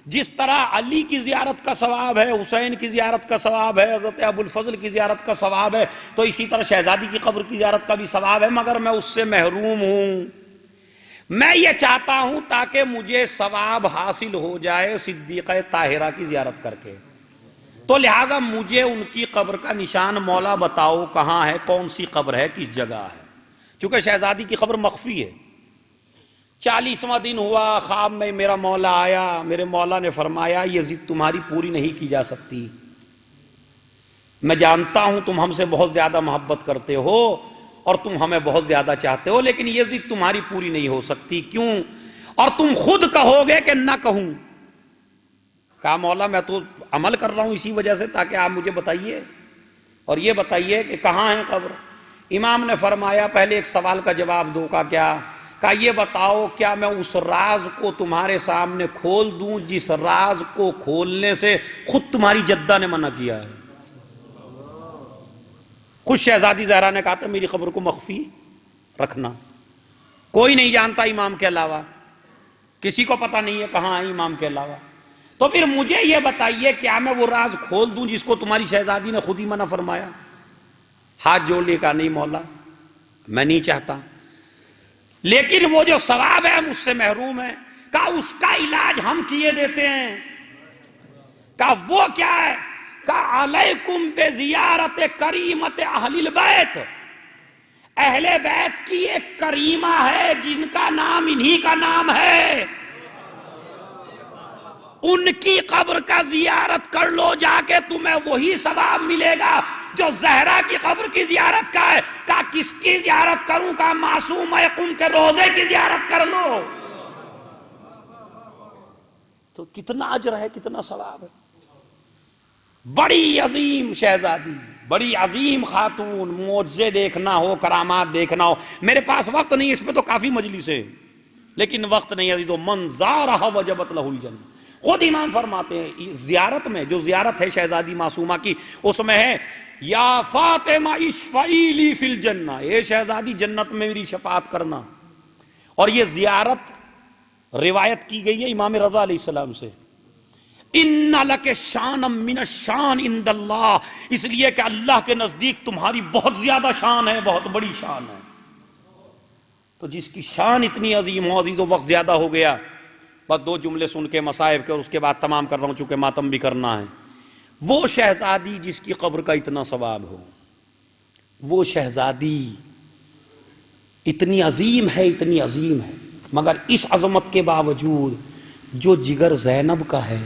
جس طرح علی کی زیارت کا ثواب ہے، حسین کی زیارت کا ثواب ہے، حضرت ابو الفضل کی زیارت کا ثواب ہے، تو اسی طرح شہزادی کی قبر کی زیارت کا بھی ثواب ہے، مگر میں اس سے محروم ہوں. میں یہ چاہتا ہوں تاکہ مجھے ثواب حاصل ہو جائے صدیقہ طاہرہ کی زیارت کر کے. تو لہٰذا مجھے ان کی قبر کا نشان مولا بتاؤ کہاں ہے، کون سی قبر ہے، کس جگہ ہے. چونکہ شہزادی کی قبر مخفی ہے. 40واں دن ہوا، خواب میں میرا مولا آیا. میرے مولا نے فرمایا یہ ضد تمہاری پوری نہیں کی جا سکتی. میں جانتا ہوں تم ہم سے بہت زیادہ محبت کرتے ہو اور تم ہمیں بہت زیادہ چاہتے ہو، لیکن یہ ضد تمہاری پوری نہیں ہو سکتی. کیوں؟ اور تم خود کہو گے کہ نہ کہوں. کہا مولا میں تو عمل کر رہا ہوں اسی وجہ سے تاکہ آپ مجھے بتائیے، اور یہ بتائیے کہ کہاں ہے قبر. امام نے فرمایا پہلے ایک سوال کا جواب دو. کا کیا؟ کہا یہ بتاؤ کیا میں اس راز کو تمہارے سامنے کھول دوں جس راز کو کھولنے سے خود تمہاری جدہ نے منع کیا ہے. خود شہزادی زہرا نے کہا تھا میری قبر کو مخفی رکھنا، کوئی نہیں جانتا امام کے علاوہ، کسی کو پتہ نہیں ہے کہاں ہے امام کے علاوہ. تو پھر مجھے یہ بتائیے کیا میں وہ راز کھول دوں جس کو تمہاری شہزادی نے خود ہی منع فرمایا؟ ہاتھ جوڑ لے. کہا نہیں مولا میں نہیں چاہتا، لیکن وہ جو ثواب ہے مجھ سے محروم ہے. کہا اس کا علاج ہم کیے دیتے ہیں. کہا وہ کیا ہے؟ کہا علیکم بزیارت کریمت اہل البیت. اہل بیت کی ایک کریمہ ہے جن کا نام انہی کا نام ہے، ان کی قبر کا زیارت کر لو جا کے، تمہیں وہی ثواب ملے گا جو زہرا کی قبر کی زیارت کا ہے. کہا کس کی زیارت کروں؟ کہا معصوم قم کے روضے کی زیارت کر لو. تو کتنا اجر ہے، کتنا ثواب ہے. بڑی عظیم شہزادی، بڑی عظیم خاتون، معجزے دیکھنا ہو، کرامات دیکھنا ہو. میرے پاس وقت نہیں، اس پہ تو کافی مجلس ہے لیکن وقت نہیں. عزیزو من زارہ وجبت لہ الجنہ. خود امام فرماتے ہیں زیارت میں، جو زیارت ہے شہزادی معصومہ کی، اس میں ہے یا فاطمہ اشفعی لی فی الجنہ، اے شہزادی جنت میں میری شفاعت کرنا. اور یہ زیارت روایت کی گئی ہے امام رضا علیہ السلام سے. ان لک شان من الشان عند اللہ، اس لیے کہ اللہ کے نزدیک تمہاری بہت زیادہ شان ہے، بہت بڑی شان ہے. تو جس کی شان اتنی عظیم ہو، عزیز و وقت زیادہ ہو گیا، بس 2 جملے سن کے مصائب کے اور اس کے بعد تمام کر رہا ہوں چونکہ ماتم بھی کرنا ہے. وہ شہزادی جس کی قبر کا اتنا ثواب ہو، وہ شہزادی اتنی عظیم ہے، اتنی عظیم ہے، مگر اس عظمت کے باوجود جو جگر زینب کا ہے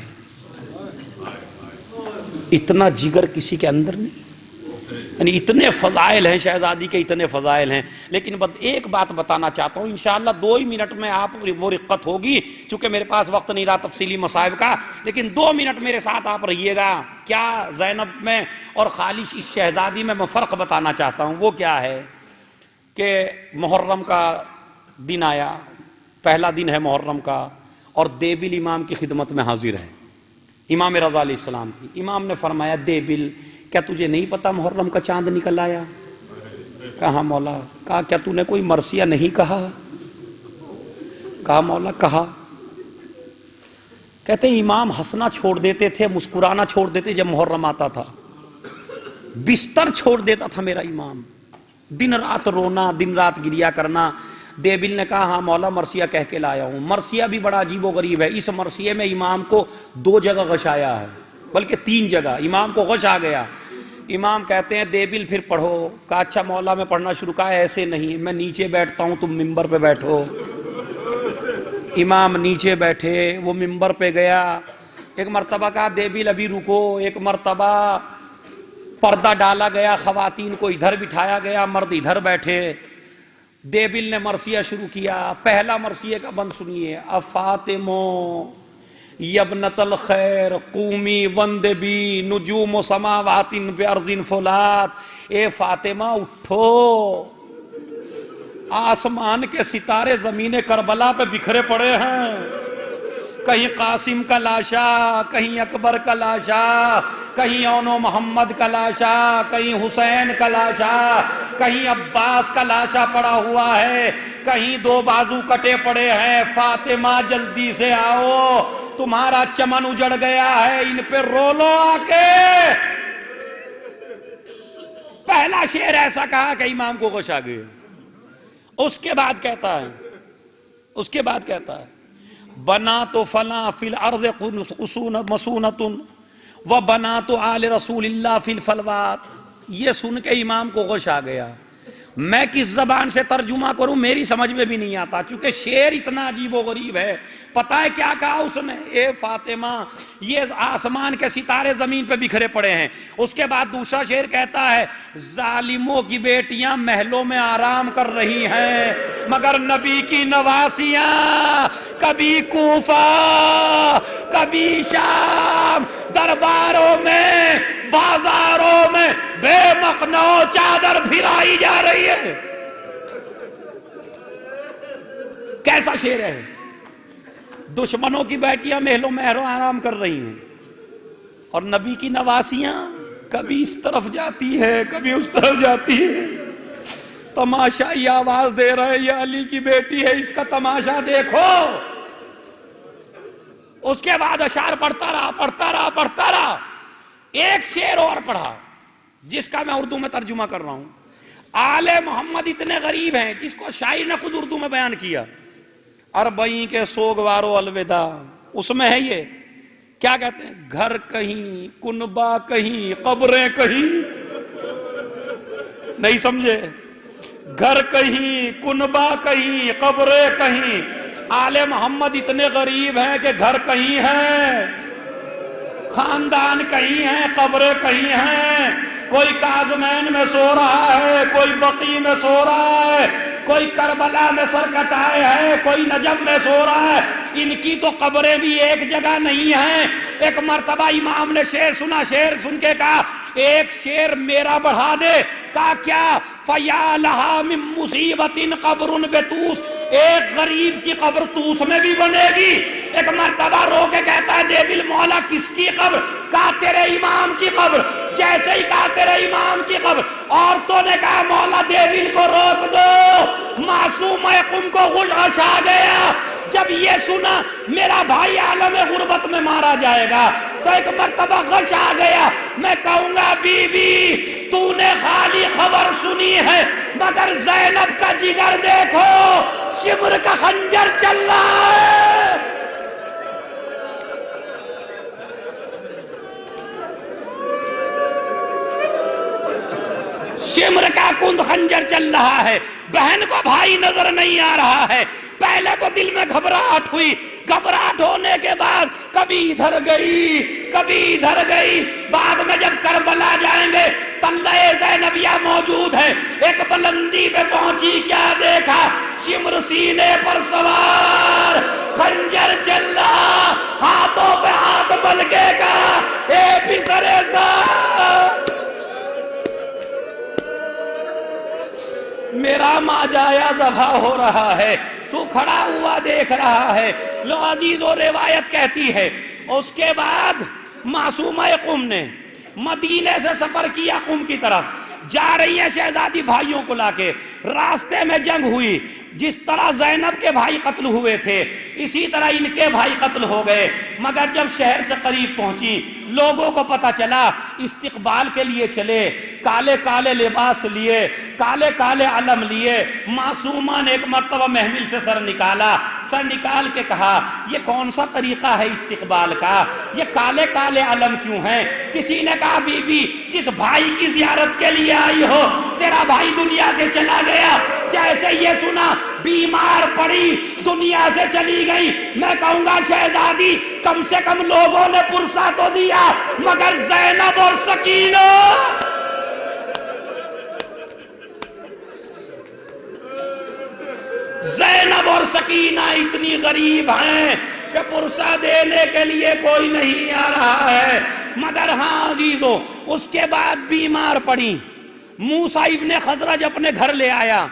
اتنا جگر کسی کے اندر نہیں. یعنی اتنے فضائل ہیں شہزادی کے، اتنے فضائل ہیں. لیکن ایک بات بتانا چاہتا ہوں، انشاءاللہ 2 ہی منٹ میں آپ وہ رقت ہوگی، چونکہ میرے پاس وقت نہیں رہا تفصیلی مصائب کا، لیکن 2 منٹ میرے ساتھ آپ رہیے گا. کیا زینب میں اور خالص اس شہزادی میں فرق بتانا چاہتا ہوں. وہ کیا ہے کہ محرم کا دن آیا، پہلا دن ہے محرم کا، اور دیبل امام کی خدمت میں حاضر ہے، امام رضا علیہ السلام کی. امام نے فرمایا دیبل کیا تجھے نہیں پتا محرم کا چاند نکل آیا؟ کہا مولا. کہا کیا تو نے کوئی مرثیہ نہیں کہا؟ کہا مولا کہا. کہتے امام ہنسنا چھوڑ دیتے تھے، مسکرانا چھوڑ دیتے جب محرم آتا تھا، بستر چھوڑ دیتا تھا میرا امام، دن رات رونا، دن رات گریا کرنا. دیبل نے کہا ہاں مولا مرثیہ کہہ کے لایا ہوں. مرثیہ بھی بڑا عجیب و غریب ہے. اس مرثیے میں امام کو 2 جگہ غش آیا ہے، بلکہ 3 جگہ امام کو غش آ گیا. امام کہتے ہیں دیبل پھر پڑھو. کہا اچھا مولا میں پڑھنا شروع. کہا ایسے نہیں، میں نیچے بیٹھتا ہوں تم ممبر پہ بیٹھو. امام نیچے بیٹھے، وہ ممبر پہ گیا. ایک مرتبہ کہا دیبل ابھی رکو. ایک مرتبہ پردہ ڈالا گیا، خواتین کو ادھر بٹھایا گیا، مرد ادھر بیٹھے. دیبل نے مرثیہ شروع کیا. پہلا مرثیے کا بند سنیے. افاطمو یبنت الخیر قومی وند بی نجوم سماوات بارض فلات. اے فاطمہ اٹھو، آسمان کے ستارے زمین کربلا پہ بکھرے پڑے ہیں. کہیں قاسم کا لاشا، کہیں اکبر کا لاشا، کہیں اونو محمد کا لاشا، کہیں حسین کا لاشا، کہیں عباس کا لاشا پڑا ہوا ہے، کہیں 2 بازو کٹے پڑے ہیں. فاطمہ جلدی سے آؤ، تمہارا چمن اجڑ گیا ہے، ان پہ رو لو آ کے. پہلا شعر ایسا کہا کہ امام کو غش آ گئے. اس کے بعد کہتا ہے بنا تو فلاں فی الارض مسونۃ و بنا تو آل رسول اللہ فی الفلوات. یہ سن کے امام کو غش آ گیا. میں کس زبان سے ترجمہ کروں، میری سمجھ میں بھی نہیں آتا، چونکہ شعر اتنا عجیب و غریب ہے. پتہ ہے کیا کہا اس نے؟ اے فاطمہ یہ آسمان کے ستارے زمین پہ بکھرے پڑے ہیں. اس کے بعد دوسرا شعر کہتا ہے ظالموں کی بیٹیاں محلوں میں آرام کر رہی ہیں، مگر نبی کی نواسیاں کبھی کوفہ کبھی شام درباروں میں بازاروں میں بے مقنعو چادر پھرائی جا رہی ہے. کیسا شعر ہے؟ دشمنوں کی بیٹیاں محلوں میں آرام کر رہی ہیں، اور نبی کی نواسیاں کبھی اس طرف جاتی ہے کبھی اس طرف جاتی ہے. تماشائی آواز دے رہے یہ علی کی بیٹی ہے، اس کا تماشا دیکھو. اس کے بعد اشعار پڑھتا رہا. ایک شعر اور پڑھا جس کا میں اردو میں ترجمہ کر رہا ہوں. آل محمد اتنے غریب ہیں جس کو شاعر نے خود اردو میں بیان کیا. اربعین کے سوگوارو الوداع، اس میں ہے یہ کیا کہتے ہیں؟ گھر کہیں کنبہ کہیں قبریں کہیں. نہیں سمجھے؟ گھر کہیں کنبہ کہیں قبریں کہیں. آل محمد اتنے غریب ہیں کہ گھر کہیں ہیں، خاندان کہیں ہیں، قبریں کہیں ہیں. کوئی کاظمین میں سو رہا ہے، کوئی بقیع میں سو رہا ہے، کوئی کربلا میں سر کٹائے ہے، کوئی نجف میں سو رہا ہے. ان کی تو قبریں بھی ایک جگہ نہیں ہیں. ایک مرتبہ امام نے شعر سنا، شعر سن کے کہا ایک شعر میرا بڑھا دے. کہا کیا؟ فَيَا لَهَا مِن مُصِيبَةٍ قَبْرٌ بِطُوس. ایک غریب کی قبر طوس میں بھی بنے گی. ایک مرتبہ رو کے کہتا ہے دیبل مولا کس کی قبر؟ کہا تیرے امام کی قبر. جیسے ہی کہا تیرے امام کی قبر، عورتوں نے کہا مولا دیبل کو روک دو، معصوم قم کو غش آ گیا. جب یہ سنا میرا بھائی عالم غربت میں مارا جائے گا، تو ایک مرتبہ غش آ گیا. میں کہوں گا بی بی تو نے خالی خبر سنی ہے، مگر زینب کا جگر دیکھو، شمر کا خنجر چل رہا ہے. شمر کا کند خنجر چل رہا ہے. بہن کو بھائی نظر نہیں آ رہا ہے. پہلے تو دل میں گھبراہٹ ہوئی، گھبراہٹ ہونے کے بعد کبھی ادھر گئی کبھی ادھر گئی. بعد میں جب کربلا جائیں گے تلے زینبیہ موجود ہے، ایک بلندی پہ پہنچی، کیا دیکھا؟ شمر سینے پر سوار، خنجر چل رہا، ہاتھوں پہ ہاتھ ملکے کا، اے پسر زاد میرا ماجایا ذبح ہو رہا ہے، تو کھڑا ہوا دیکھ رہا ہے۔ لو عزیزو، روایت کہتی ہے اس کے بعد معصومہ قم نے مدینے سے سفر کیا قم کی طرف، جا رہی ہیں شہزادی بھائیوں کو لا کے، راستے میں جنگ ہوئی، جس طرح زینب کے بھائی قتل ہوئے تھے اسی طرح ان کے بھائی قتل ہو گئے، مگر جب شہر سے قریب پہنچی لوگوں کو پتہ چلا، استقبال کے لیے چلے، کالے کالے لباس لیے، کالے کالے علم لیے۔ معصومہ نے ایک مرتبہ محمل سے سر نکالا، سر نکال کے کہا یہ کون سا طریقہ ہے استقبال کا، یہ کالے کالے علم کیوں ہیں؟ کسی نے کہا بی بی جس بھائی کی زیارت کے لیے آئی ہو، تیرا بھائی دنیا سے چلا گیا، جیسے یہ سنا بیمار پڑی دنیا سے چلی گئی، میں کہوں گا شہزادی کم سے کم لوگوں نے پرسہ تو دیا، مگر زینب اور سکینہ زینب اور سکینہ اتنی غریب ہیں کہ پرسہ دینے کے لیے کوئی نہیں آ رہا ہے۔ مگر ہاں عزیزو، اس کے بعد بیمار پڑی، موسیٰ ابن خزرج اپنے گھر لے آیا،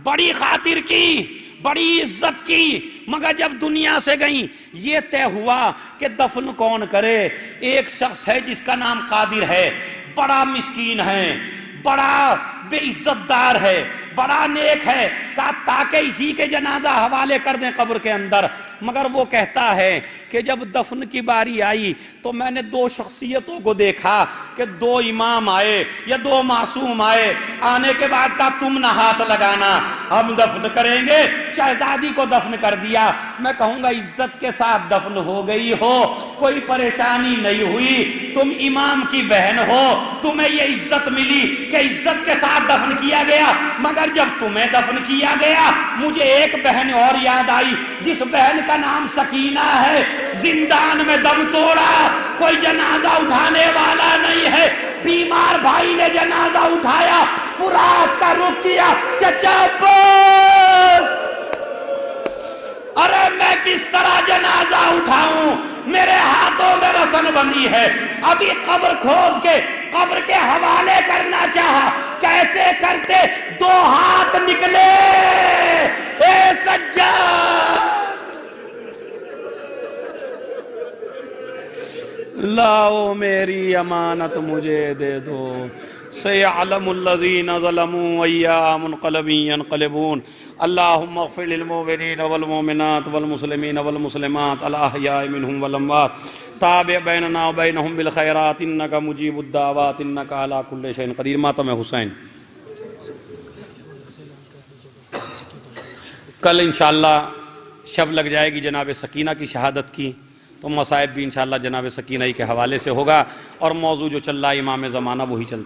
بڑی خاطر کی، بڑی عزت کی، مگر جب دنیا سے گئیں یہ طے ہوا کہ دفن کون کرے۔ ایک شخص ہے جس کا نام قادر ہے، بڑا مسکین ہے، بڑا بے عزت دار ہے، بڑا نیک ہے، کہا تاکہ اسی کے جنازہ حوالے کر دیں قبر کے اندر۔ مگر وہ کہتا ہے کہ جب دفن کی باری آئی تو میں نے دو شخصیتوں کو دیکھا کہ دو امام آئے یا دو معصوم آئے، آنے کے بعد کہا تم نہ ہاتھ لگانا، ہم دفن کریں گے۔ شہزادی کو دفن کر دیا۔ میں کہوں گا عزت کے ساتھ دفن ہو گئی ہو، کوئی پریشانی نہیں ہوئی، تم امام کی بہن ہو، تمہیں یہ عزت ملی کہ عزت کے ساتھ دفن کیا گیا۔ مگر جب تمہیں دفن کیا گیا مجھے ایک بہن اور یاد آئی، جس بہن کا نام سکینہ ہے، زندان میں دم توڑا، کوئی جنازہ اٹھانے والا نہیں ہے، بیمار بھائی نے جنازہ اٹھایا، فرات کا رخ کیا، چچا عباس ارے میں کس طرح جنازہ اٹھاؤں، میرے ہاتھوں میں رسن بندی ہے، ابھی قبر کھود کے قبر کے حوالے کرنا چاہا، کیسے کرتے؟ دو ہاتھ نکلے، اے سجاد لاؤ میری امانت مجھے دے دو، سیعلم الذین ظلموا ایہا منقلب ینقلبون۔ اللہم اغفر للمؤمنین والمؤمنات والمسلمین والمسلمات الاحیاء منہم والاموات، تابع بیننا وبینہم بالخیرات انکا مجیب الدعوات انکا علی کل شیء قدیر۔ ماتم حسین کل انشاءاللہ شب لگ جائے گی جناب سکینہ کی شہادت کی، تو مصائب بھی انشاءاللہ جناب سکینہ ہی کے حوالے سے ہوگا، اور موضوع جو چل رہا ہے امام زمانہ وہی چلتا ہے۔